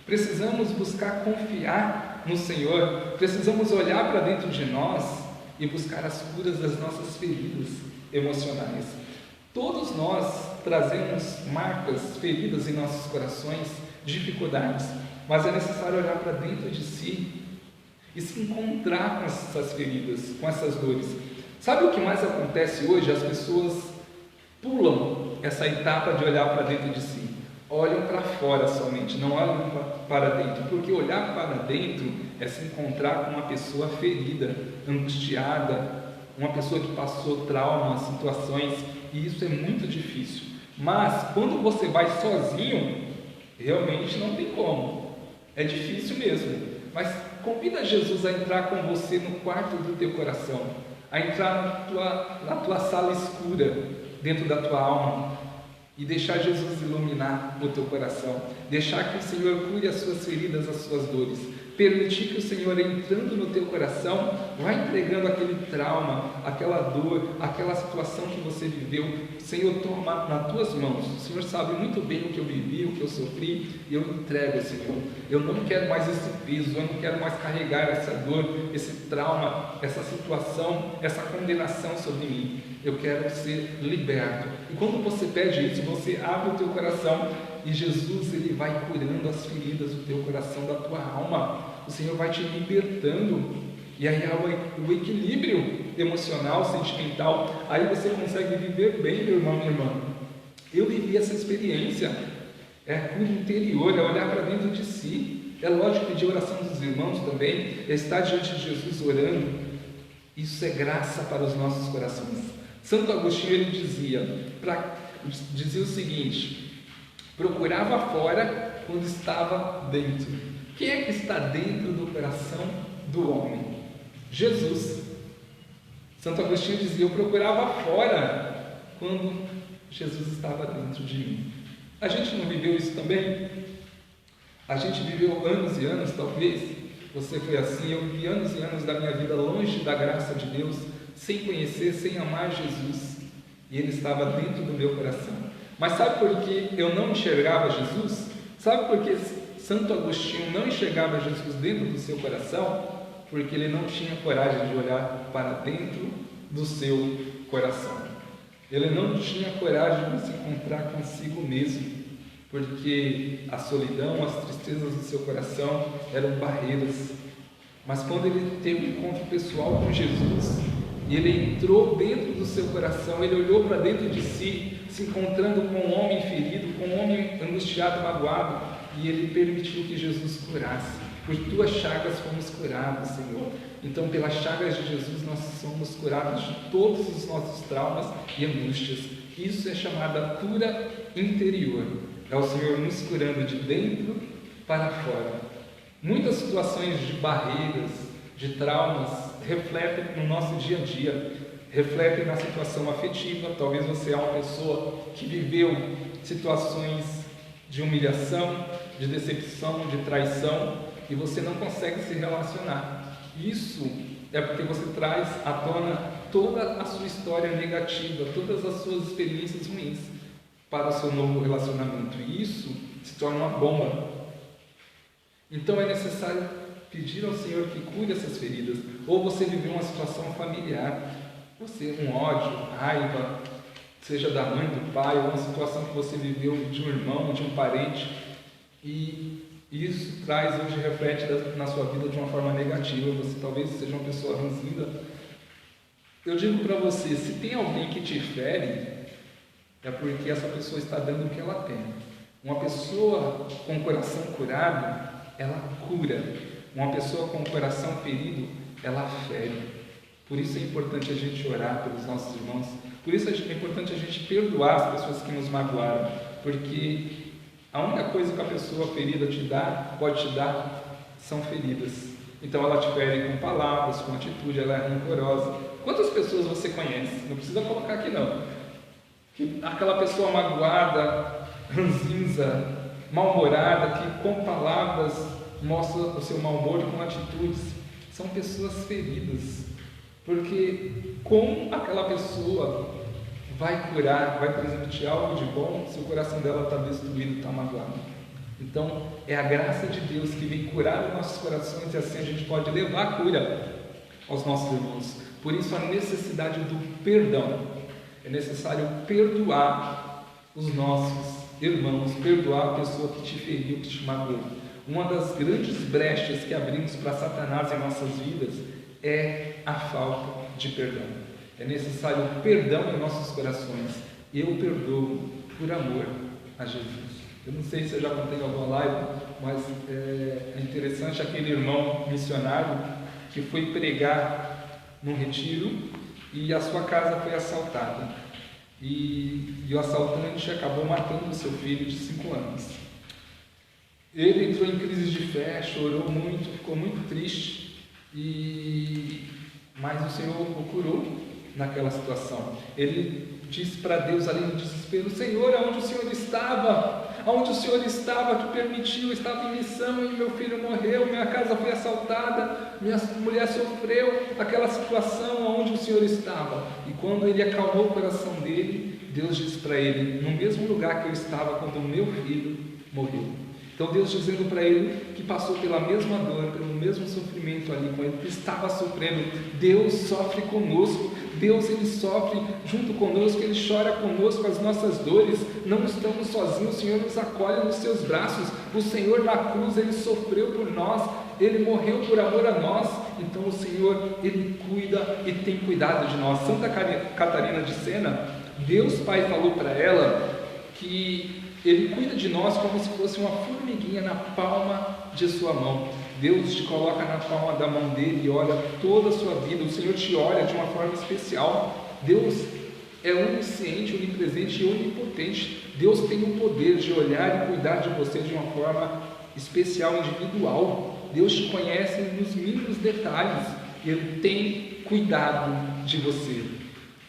Precisamos buscar confiar no Senhor, precisamos olhar para dentro de nós e buscar as curas das nossas feridas emocionais. Todos nós trazemos marcas, feridas em nossos corações, dificuldades, mas é necessário olhar para dentro de si e se encontrar com essas feridas, com essas dores. Sabe o que mais acontece hoje? As pessoas pulam essa etapa de olhar para dentro de si. olham para fora somente, não olham para dentro, porque olhar para dentro é se encontrar com uma pessoa ferida, angustiada, uma pessoa que passou traumas, situações, e isso é muito difícil. Mas quando você vai sozinho, realmente não tem como, é difícil mesmo. Mas convida Jesus a entrar com você no quarto do teu coração, a entrar na tua sala escura, dentro da tua alma, e deixar Jesus iluminar o teu coração, deixar que o Senhor cure as suas feridas, as suas dores, permitir que o Senhor, entrando no teu coração, vá entregando aquele trauma, aquela dor, aquela situação que você viveu. O Senhor toma nas tuas mãos. O Senhor sabe muito bem o que eu vivi, o que eu sofri, e eu entrego, Senhor. Eu não quero mais esse peso, eu não quero mais carregar essa dor, esse trauma, essa situação, essa condenação sobre mim. Eu quero ser liberto. E quando você pede isso, você abre o teu coração e Jesus, ele vai curando as feridas do teu coração, da tua alma. O Senhor vai te libertando. E aí há o equilíbrio emocional, sentimental. Aí você consegue viver bem, meu irmão, minha irmã. Eu vivi essa experiência. É a cura interior, é olhar para dentro de si. É lógico pedir oração dos irmãos também. É estar diante de Jesus orando. Isso é graça para os nossos corações. Santo Agostinho, ele dizia o seguinte: procurava fora quando estava dentro. Quem é que está dentro do coração do homem? Jesus. Santo Agostinho dizia: eu procurava fora quando Jesus estava dentro de mim. A gente não viveu isso também? A gente viveu anos e anos, talvez. Você foi assim, eu vivi anos e anos da minha vida longe da graça de Deus, sem conhecer, sem amar Jesus, e Ele estava dentro do meu coração. Mas sabe por que eu não enxergava Jesus? Sabe por que Santo Agostinho não enxergava Jesus dentro do seu coração? Porque ele não tinha coragem de olhar para dentro do seu coração. Ele não tinha coragem de se encontrar consigo mesmo, porque a solidão, as tristezas do seu coração eram barreiras. Mas quando ele teve um encontro pessoal com Jesus, e ele entrou dentro do seu coração, ele olhou para dentro de si, se encontrando com um homem ferido, com um homem angustiado, magoado, e ele permitiu que Jesus curasse. Por tuas chagas fomos curados, Senhor. Então, pelas chagas de Jesus, nós somos curados de todos os nossos traumas e angústias. Isso é chamada cura interior. É o Senhor nos curando de dentro para fora. Muitas situações de barreiras, de traumas, refletem no nosso dia a dia, refletem na situação afetiva. Talvez você é uma pessoa que viveu situações de humilhação, de decepção, de traição, e você não consegue se relacionar. Isso é porque você traz à tona toda a sua história negativa, todas as suas experiências ruins para o seu novo relacionamento, e isso se torna uma bomba. Então é necessário pedir ao Senhor que cure essas feridas. Ou você viveu uma situação familiar, você um ódio, raiva, seja da mãe, do pai, ou uma situação que você viveu de um irmão, de um parente, e isso traz, hoje reflete na sua vida de uma forma negativa. Você talvez seja uma pessoa ranzinza. Eu digo para você, se tem alguém que te fere, é porque essa pessoa está dando o que ela tem. Uma pessoa com o coração curado, ela cura. Uma pessoa com o coração ferido, ela fere. Por isso é importante a gente orar pelos nossos irmãos. Por isso é importante a gente perdoar as pessoas que nos magoaram. Porque a única coisa que a pessoa ferida pode te dar, são feridas. Então ela te fere com palavras, com atitude, ela é rancorosa. Quantas pessoas você conhece? Não precisa colocar aqui não. Aquela pessoa magoada, ranzinza, mal-humorada, que com palavras mostra o seu mau humor, com atitudes, são pessoas feridas. Porque como aquela pessoa vai curar, vai transmitir algo de bom, se o coração dela está destruído, está magoado? Então é a graça de Deus que vem curar os nossos corações, e assim a gente pode levar a cura aos nossos irmãos. Por isso a necessidade do perdão. É necessário perdoar os nossos irmãos, perdoar a pessoa que te feriu, que te magoou. Uma das grandes brechas que abrimos para Satanás em nossas vidas é a falta de perdão. É necessário perdão em nossos corações. Eu perdoo por amor a Jesus. Eu não sei se eu já contei em alguma live, mas é interessante aquele irmão missionário que foi pregar num retiro e a sua casa foi assaltada. E o assaltante acabou matando o seu filho de 5 anos. Ele entrou em crise de fé, chorou muito, ficou muito triste, mas o Senhor o curou naquela situação. Ele disse para Deus ali no desespero: Senhor, aonde o Senhor estava? Aonde o Senhor estava que permitiu? Eu estava em missão e meu filho morreu, minha casa foi assaltada, minha mulher sofreu aquela situação, aonde o Senhor estava? E quando ele acalmou o coração dele, Deus disse para ele: no mesmo lugar que eu estava quando o meu filho morreu. Então Deus dizendo para ele que passou pela mesma dor, pelo mesmo sofrimento ali com ele, que estava sofrendo. Deus sofre conosco, Deus ele sofre junto conosco, Ele chora conosco as nossas dores, não estamos sozinhos, o Senhor nos acolhe nos seus braços, o Senhor na cruz Ele sofreu por nós, Ele morreu por amor a nós, então o Senhor Ele cuida e tem cuidado de nós. Santa Catarina de Sena, Deus Pai falou para ela que Ele cuida de nós como se fosse uma formiguinha na palma de sua mão. Deus te coloca na palma da mão dele e olha toda a sua vida. O Senhor te olha de uma forma especial. Deus é onisciente, onipresente e onipotente. Deus tem o poder de olhar e cuidar de você de uma forma especial, individual. Deus te conhece nos mínimos detalhes. Ele tem cuidado de você.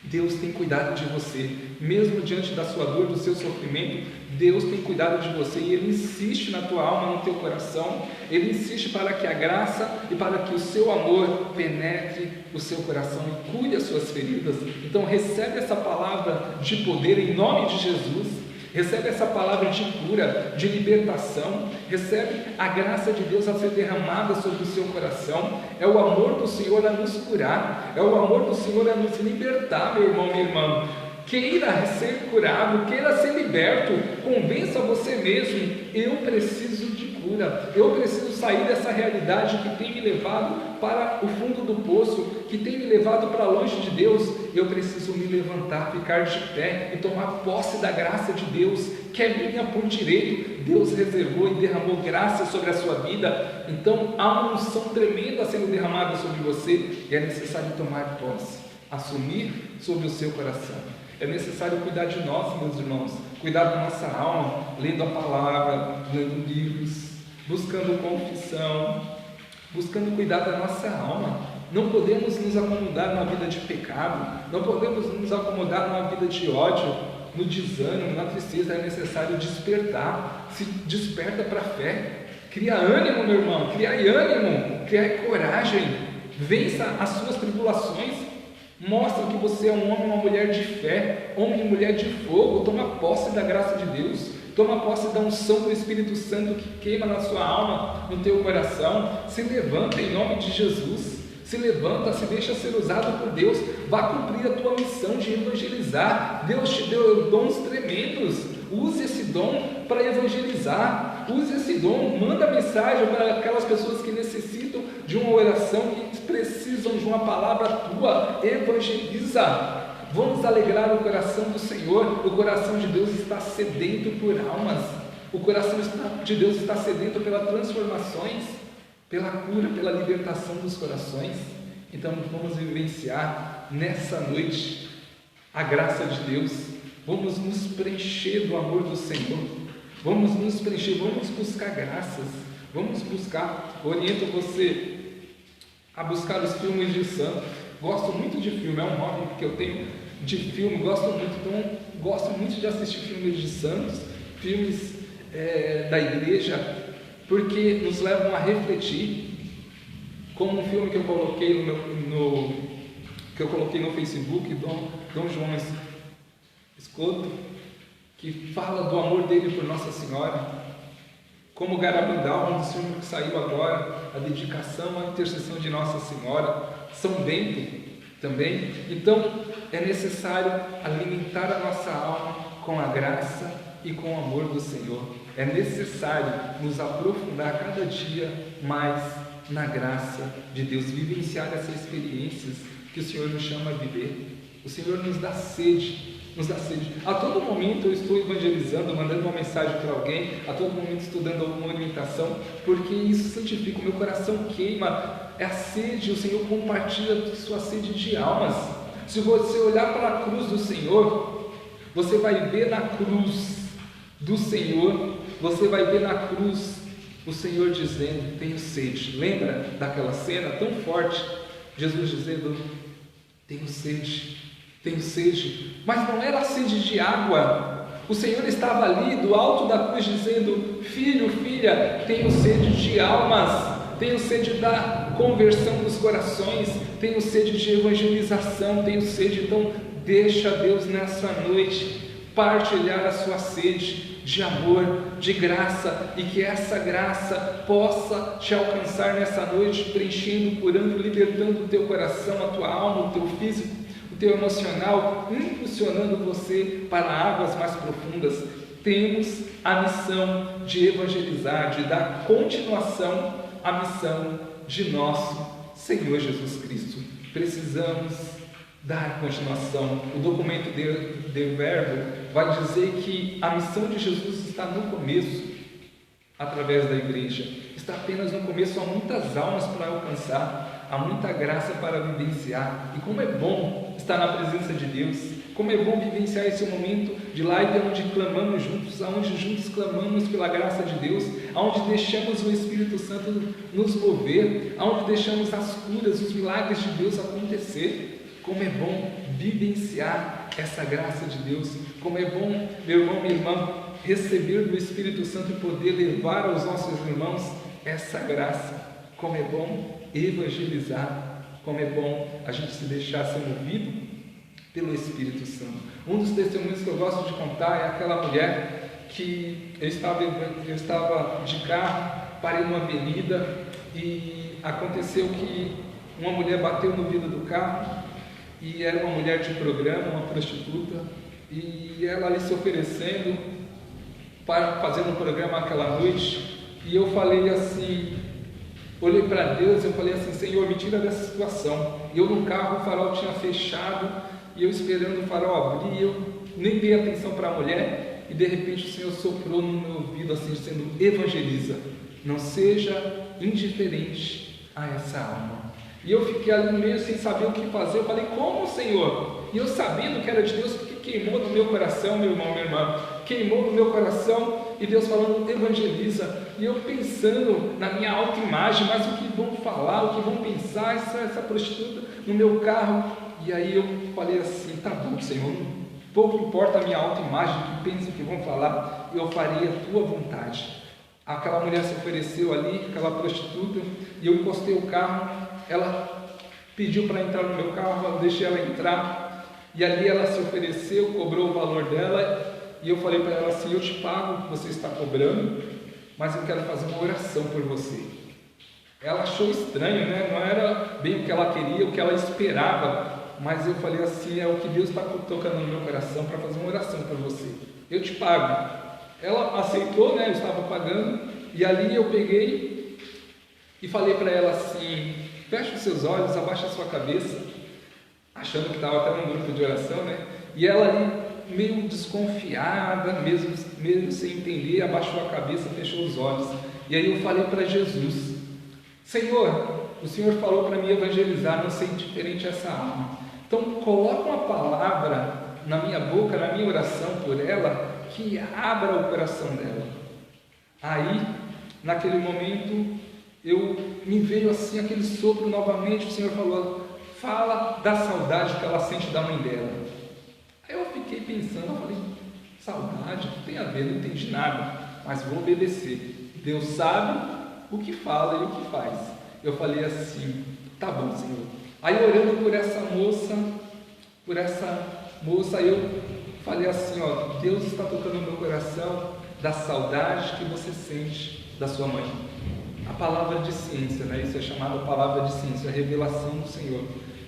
Deus tem cuidado de você, mesmo diante da sua dor, do seu sofrimento. Deus tem cuidado de você e Ele insiste na tua alma, no teu coração. Ele insiste para que a graça e para que o seu amor penetre o seu coração e cure as suas feridas. Então recebe essa palavra de poder em nome de Jesus. Recebe essa palavra de cura, de libertação. Recebe a graça de Deus a ser derramada sobre o seu coração. É o amor do Senhor a nos curar. É o amor do Senhor a nos libertar, meu irmão, minha irmã. Queira ser curado, queira ser liberto. Convença você mesmo: eu preciso de cura. Eu preciso sair dessa realidade que tem me levado para o fundo do poço, que tem me levado para longe de Deus. Eu preciso me levantar, ficar de pé e tomar posse da graça de Deus, que é minha por direito. Deus reservou e derramou graça sobre a sua vida. Então há uma unção tremenda sendo derramada sobre você e é necessário tomar posse, assumir sobre o seu coração. É necessário cuidar de nós, meus irmãos, cuidar da nossa alma, lendo a palavra, lendo livros, buscando confissão, buscando cuidar da nossa alma. Não podemos nos acomodar numa vida de pecado, não podemos nos acomodar numa vida de ódio, no desânimo, na tristeza. É necessário despertar. Se desperta para a fé, cria ânimo, meu irmão, cria ânimo, cria coragem, vença as suas tribulações. Mostra que você é um homem e uma mulher de fé, homem e mulher de fogo. Toma posse da graça de Deus, toma posse da unção do Espírito Santo que queima na sua alma, no teu coração. Se levanta em nome de Jesus, se levanta, se deixa ser usado por Deus. Vá cumprir a tua missão de evangelizar. Deus te deu dons tremendos, use esse dom para evangelizar, use esse dom, manda mensagem para aquelas pessoas que necessitam de uma oração, que precisam de uma palavra tua. Evangeliza. Vamos alegrar o coração do Senhor. O coração de Deus está sedento por almas. O coração de Deus está sedento pelas transformações, pela cura, pela libertação dos corações. Então vamos vivenciar nessa noite a graça de Deus. Vamos nos preencher do amor do Senhor. Vamos nos preencher, vamos buscar graças. Vamos buscar. Oriento você a buscar os filmes de santo. Gosto muito de filme, é um hobby que eu tenho de filme, gosto muito. Então, gosto muito de assistir filmes de santos, filmes da igreja, porque nos levam a refletir. Como um filme que eu coloquei no Facebook, Dom João Escoto, que fala do amor dele por Nossa Senhora. Como Garabandal, um dos filmes que saiu agora, a dedicação, a intercessão de Nossa Senhora. São Bento também. Então é necessário alimentar a nossa alma com a graça e com o amor do Senhor. É necessário nos aprofundar cada dia mais na graça de Deus, vivenciar essas experiências que o Senhor nos chama a viver. O Senhor nos dá sede, nos dá sede. A todo momento eu estou evangelizando, mandando uma mensagem para alguém, a todo momento estudando alguma orientação, porque isso santifica, o meu coração queima, é a sede, o Senhor compartilha sua sede de almas. Se você olhar para a cruz do Senhor, você vai ver na cruz do Senhor, você vai ver na cruz o Senhor dizendo: tenho sede. Lembra daquela cena tão forte? Jesus dizendo: tenho sede. Tenho sede, mas não era sede de água. O Senhor estava ali do alto da cruz dizendo: filho, filha, tenho sede de almas, tenho sede da conversão dos corações, tenho sede de evangelização, tenho sede. Então deixa Deus nessa noite partilhar a sua sede de amor, de graça, e que essa graça possa te alcançar nessa noite, preenchendo, curando, libertando o teu coração, a tua alma, o teu físico, teu emocional, impulsionando você para águas mais profundas. Temos a missão de evangelizar, de dar continuação à missão de nosso Senhor Jesus Cristo. Precisamos dar continuação. O documento de Verbo vai dizer que a missão de Jesus está no começo, através da igreja. Está apenas no começo, há muitas almas para alcançar, há muita graça para vivenciar. E como é bom estar na presença de Deus, como é bom vivenciar esse momento de live onde clamamos juntos, onde juntos clamamos pela graça de Deus, onde deixamos o Espírito Santo nos mover, onde deixamos as curas, os milagres de Deus acontecer. Como é bom vivenciar essa graça de Deus, como é bom, meu irmão, minha irmã, receber do Espírito Santo e poder levar aos nossos irmãos essa graça. Como é bom evangelizar, como é bom a gente se deixar ser movido pelo Espírito Santo. Um dos testemunhos que eu gosto de contar é aquela mulher que eu estava de carro, parei numa avenida e aconteceu que uma mulher bateu no vidro do carro e era uma mulher de programa, uma prostituta, e ela ali se oferecendo para fazer um programa aquela noite. E eu falei assim, olhei para Deus, eu falei assim: Senhor, me tira dessa situação. E eu no carro, o farol tinha fechado, e eu esperando o farol abrir, eu nem dei atenção para a mulher, e de repente o Senhor soprou no meu ouvido assim, dizendo: evangeliza, não seja indiferente a essa alma. E eu fiquei ali no meio sem saber o que fazer. Eu falei: como, Senhor? E eu sabendo que era de Deus, porque queimou no meu coração, meu irmão, minha irmã, queimou no meu coração, e Deus falando: evangeliza. E eu pensando na minha autoimagem, mas o que vão falar, o que vão pensar, essa prostituta no meu carro. E aí eu falei assim: tá bom, Senhor, pouco importa a minha autoimagem, o que pensam, o que vão falar, eu farei a tua vontade. Aquela mulher se ofereceu ali, aquela prostituta, e eu encostei o carro, ela pediu para entrar no meu carro, eu deixei ela entrar, e ali ela se ofereceu, cobrou o valor dela, e eu falei para ela assim: eu te pago o que você está cobrando, mas eu quero fazer uma oração por você. Ela achou estranho, né? Não era bem o que ela queria, o que ela esperava, mas eu falei assim: é o que Deus está tocando no meu coração para fazer uma oração por você, eu te pago. Ela aceitou, né? Eu estava pagando, e ali eu peguei e falei para ela assim: feche os seus olhos, abaixa a sua cabeça, achando que estava até num grupo de oração, né? E ela ali, meio desconfiada, mesmo sem entender, abaixou a cabeça, fechou os olhos. E aí eu falei para Jesus: Senhor, o Senhor falou para mim evangelizar, não ser indiferente a essa alma. Então coloca uma palavra na minha boca, na minha oração por ela, que abra o coração dela. Aí, naquele momento, me veio assim aquele sopro novamente. O Senhor falou: fala da saudade que ela sente da mãe dela. Aí eu fiquei pensando, eu falei: saudade? O que tem a ver? Não entendi nada, mas vou obedecer. Deus sabe o que fala e o que faz. Eu falei assim: tá bom, Senhor. Aí, orando por essa moça, eu falei assim: ó, Deus está tocando no meu coração da saudade que você sente da sua mãe. A palavra de ciência, né? Isso é chamado palavra de ciência, a revelação do Senhor.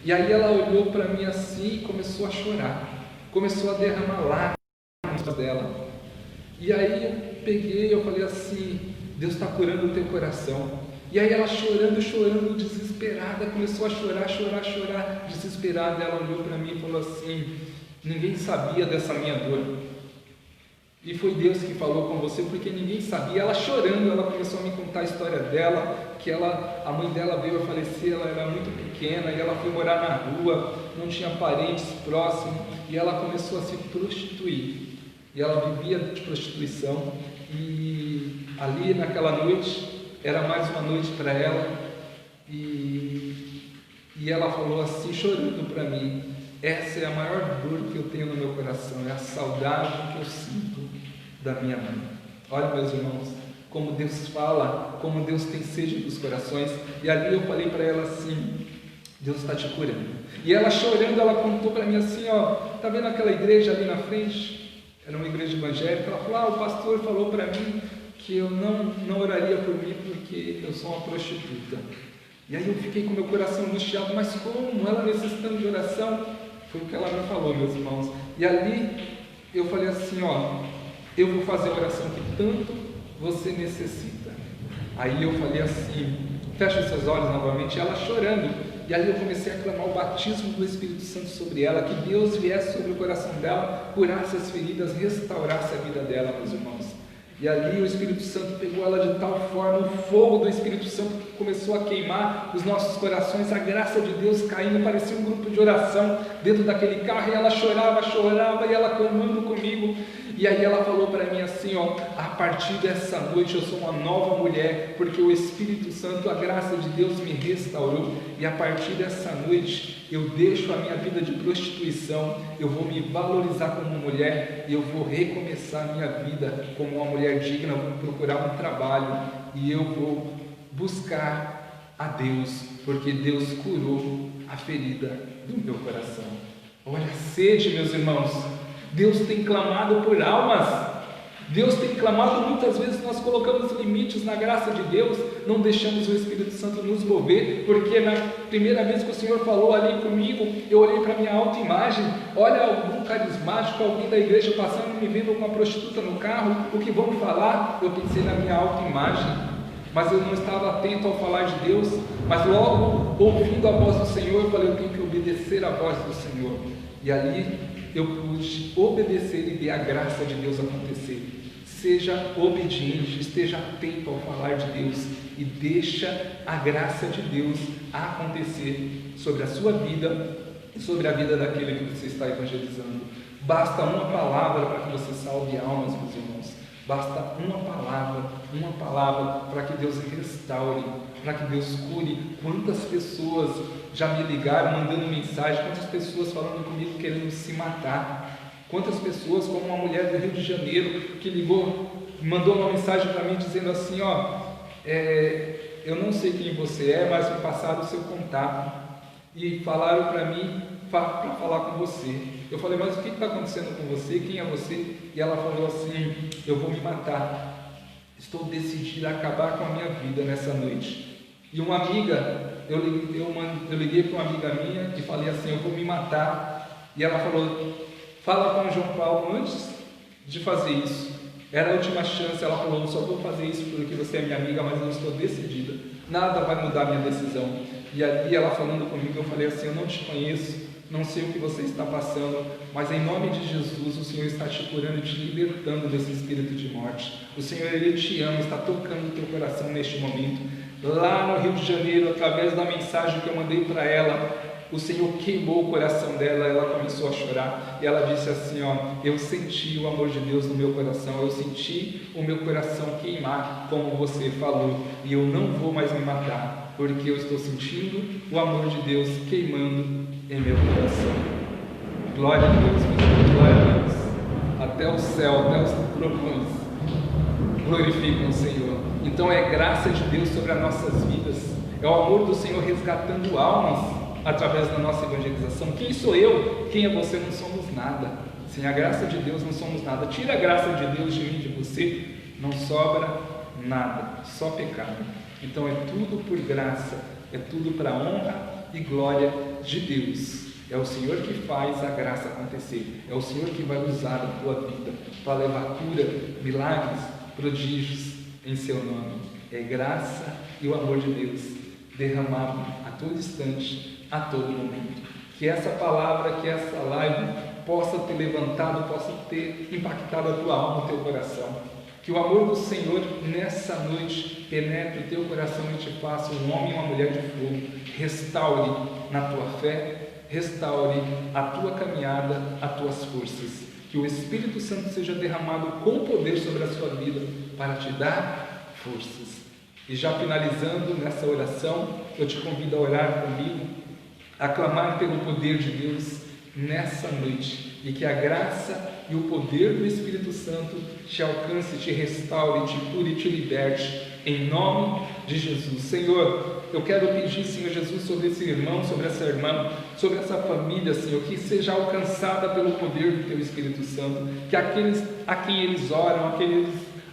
E aí ela olhou para mim assim e começou a chorar, começou a derramar lágrimas dela. E aí eu peguei, eu falei assim: Deus está curando o teu coração. E aí ela chorando, chorando, desesperada, começou a chorar, chorar, chorar, desesperada. Ela olhou para mim e falou assim: ninguém sabia dessa minha dor. E foi Deus que falou com você, porque ninguém sabia. Ela chorando, ela começou a me contar a história dela, que a mãe dela veio a falecer, ela era muito pequena, e ela foi morar na rua, não tinha parentes próximos, e ela começou a se prostituir. E ela vivia de prostituição, e ali naquela noite, era mais uma noite para ela, e ela falou assim, chorando para mim: essa é a maior dor que eu tenho no meu coração, é a saudade que eu sinto da minha mãe. Olha, meus irmãos, como Deus fala, como Deus tem sede dos corações. E ali eu falei para ela assim: Deus está te curando. E ela chorando, ela contou para mim assim: ó, tá vendo aquela igreja ali na frente? Era uma igreja evangélica. Ela falou: o pastor falou para mim que eu não oraria por mim porque eu sou uma prostituta. E aí eu fiquei com meu coração angustiado: mas como? Ela necessitando de oração? Foi o que ela me falou, meus irmãos. E ali eu falei assim: ó, eu vou fazer a oração que tanto você necessita. Aí eu falei assim: fecha os seus olhos novamente. Ela chorando. E aí eu comecei a clamar o batismo do Espírito Santo sobre ela, que Deus viesse sobre o coração dela, curasse as feridas, restaurasse a vida dela, meus irmãos. E ali o Espírito Santo pegou ela de tal forma, o fogo do Espírito Santo começou a queimar os nossos corações, a graça de Deus caindo, parecia um grupo de oração dentro daquele carro, e ela chorava, chorava, e ela clamando comigo. E aí ela falou para mim assim: ó, a partir dessa noite eu sou uma nova mulher, porque o Espírito Santo, a graça de Deus me restaurou, e a partir dessa noite eu deixo a minha vida de prostituição, eu vou me valorizar como mulher, e eu vou recomeçar a minha vida como uma mulher digna, eu vou procurar um trabalho, e eu vou buscar a Deus, porque Deus curou a ferida do meu coração. Olha a sede, meus irmãos. Deus tem clamado por almas. Deus tem clamado, muitas vezes nós colocamos limites na graça de Deus, não deixamos o Espírito Santo nos mover, porque na primeira vez que o Senhor falou ali comigo, eu olhei para a minha autoimagem. Olha, algum carismático, alguém da igreja passando, me vendo com uma prostituta no carro, o que vão falar? Eu pensei na minha autoimagem, mas eu não estava atento ao falar de Deus. Mas logo, ouvindo a voz do Senhor, eu falei: eu tenho que obedecer a voz do Senhor. E ali eu pude obedecer e ver a graça de Deus acontecer. Seja obediente, esteja atento ao falar de Deus e deixa a graça de Deus acontecer sobre a sua vida e sobre a vida daquele que você está evangelizando. Basta uma palavra para que você salve almas, meus irmãos. Basta uma palavra para que Deus restaure, para que Deus cure. Quantas pessoas já me ligaram mandando mensagem, quantas pessoas falando comigo querendo se matar, quantas pessoas, como uma mulher do Rio de Janeiro que ligou, mandou uma mensagem para mim dizendo assim: ó, eu não sei quem você é, mas me passaram o seu contato e falaram para mim para falar com você. Eu falei: mas o que está acontecendo com você? Quem é você? E ela falou assim: eu vou me matar, estou decidida a acabar com a minha vida nessa noite. E uma amiga, eu liguei para uma amiga minha e falei assim: eu vou me matar. E ela falou: fala com o João Paulo antes de fazer isso. Era a última chance. Ela falou: eu só vou fazer isso porque você é minha amiga, mas eu estou decidida, nada vai mudar a minha decisão. E ali ela falando comigo, eu falei assim: eu não te conheço, não sei o que você está passando, mas em nome de Jesus o Senhor está te curando e te libertando desse espírito de morte. O Senhor, Ele te ama, está tocando o teu coração neste momento. Lá no Rio de Janeiro, através da mensagem que eu mandei para ela, o Senhor queimou o coração dela, ela começou a chorar, e ela disse assim: ó, eu senti o amor de Deus no meu coração, eu senti o meu coração queimar, como você falou, e eu não vou mais me matar, porque eu estou sentindo o amor de Deus queimando em meu coração. Glória a Deus, meu Deus, glória a Deus. Até o céu, até os trovões glorificam o Senhor. Então é graça de Deus sobre as nossas vidas, é o amor do Senhor resgatando almas através da nossa evangelização. Quem sou eu? Quem é você? Não somos nada. Sem a graça de Deus não somos nada. Tira a graça de Deus de mim, de você, não sobra nada, só pecado. Então é tudo por graça, é tudo para a honra e glória de Deus. É o Senhor que faz a graça acontecer, é o Senhor que vai usar a tua vida para levar cura, milagres, prodígios em seu nome. é graça e o amor de Deus derramado a todo instante, a todo momento. Que essa palavra, que essa live possa ter levantado, possa ter impactado a tua alma, o teu coração. Que o amor do Senhor nessa noite penetre o teu coração e te faça um homem e uma mulher de fogo. Restaure na tua fé, restaure a tua caminhada, as tuas forças. Que o Espírito Santo seja derramado com poder sobre a sua vida para te dar forças. E já finalizando nessa oração, eu te convido a orar comigo, a clamar pelo poder de Deus nessa noite, e que a graça e o poder do Espírito Santo te alcance, te restaure, te cure e te liberte, em nome de Jesus. Senhor, eu quero pedir, Senhor Jesus, sobre esse irmão, sobre essa irmã, sobre essa família, Senhor, que seja alcançada pelo poder do Teu Espírito Santo, que aqueles a quem eles oram,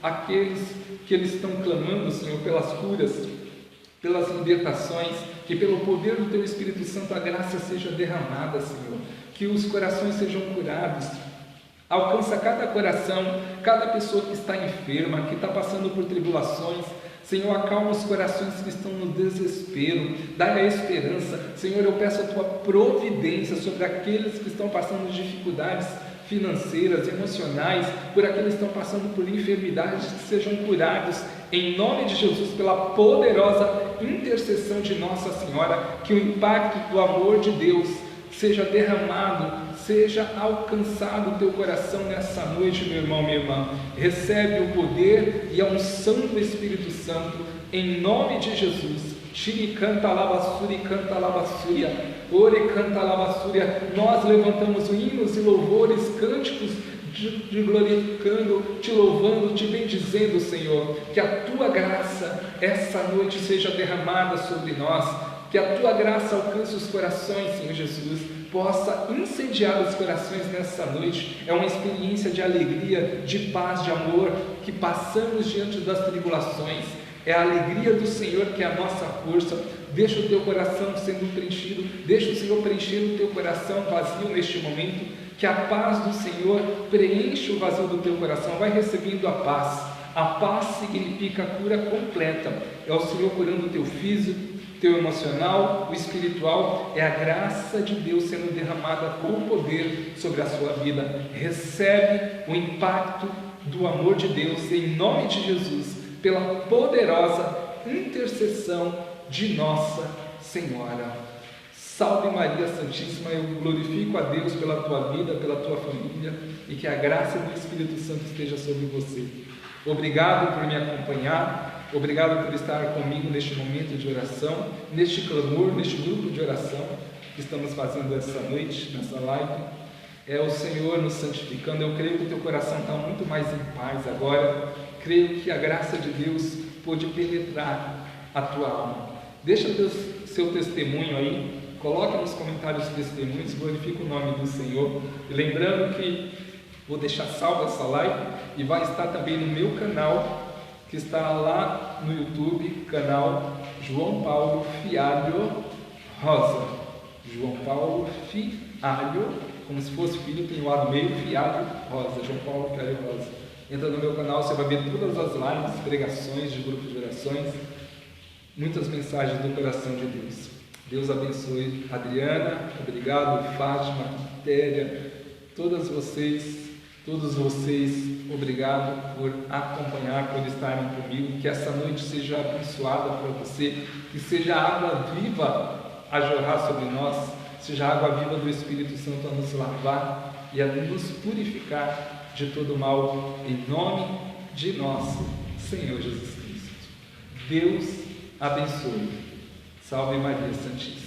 aqueles que eles estão clamando, Senhor, pelas curas, pelas libertações, que pelo poder do Teu Espírito Santo a graça seja derramada, Senhor, que os corações sejam curados. Alcança cada coração, cada pessoa que está enferma, que está passando por tribulações. Senhor, acalma os corações que estão no desespero, dá a esperança. Senhor, eu peço a Tua providência sobre aqueles que estão passando dificuldades financeiras, emocionais, por aqueles que estão passando por enfermidades, que sejam curados, em nome de Jesus, pela poderosa intercessão de Nossa Senhora, que o impacto do amor de Deus seja derramado, seja alcançado o teu coração nessa noite, meu irmão, minha irmã. Recebe o poder e a unção do Espírito Santo, em nome de Jesus. Shiri canta lavassuri, canta lavassúria, ore canta lavassúria. Nós levantamos hinos e louvores, cânticos, te glorificando, te louvando, te bendizendo, Senhor. Que a Tua graça essa noite seja derramada sobre nós, que a Tua graça alcance os corações, Senhor Jesus, possa incendiar os corações nessa noite. É uma experiência de alegria, de paz, de amor, que passamos diante das tribulações. É a alegria do Senhor que é a nossa força. Deixa o teu coração sendo preenchido, deixa o Senhor preencher o teu coração vazio neste momento, que a paz do Senhor preenche o vazio do teu coração. Vai recebendo a paz. A paz significa cura completa. É o Senhor curando o teu físico, teu emocional, o espiritual. É a graça de Deus sendo derramada com poder sobre a sua vida. Recebe o impacto do amor de Deus em nome de Jesus, pela poderosa intercessão de Nossa Senhora. Salve Maria Santíssima, eu glorifico a Deus pela tua vida, pela tua família, e que a graça do Espírito Santo esteja sobre você. Obrigado por me acompanhar, obrigado por estar comigo neste momento de oração, neste clamor, neste grupo de oração que estamos fazendo essa noite, nessa live. É o Senhor nos santificando. Eu creio que o teu coração está muito mais em paz agora. Creio que a graça de Deus pôde penetrar a tua alma. Deixa seu testemunho aí, coloca nos comentários os testemunhos, glorifica o nome do Senhor. E lembrando que vou deixar salva essa live e vai estar também no meu canal, que está lá no YouTube, canal João Paulo Fialho Rosa. João Paulo Fialho, como se fosse filho, tem o lado meio, Fialho Rosa, João Paulo Fialho Rosa. Entra no meu canal, você vai ver todas as lives, pregações de grupos de orações, muitas mensagens do coração de Deus. Deus abençoe Adriana, obrigado, Fátima, Quitéria, todos vocês, obrigado por acompanhar, por estarem comigo. Que essa noite seja abençoada para você, que seja água viva a jorrar sobre nós, seja a água viva do Espírito Santo a nos lavar e a nos purificar de todo mal, em nome de nosso Senhor Jesus Cristo. Deus abençoe. Salve Maria Santíssima.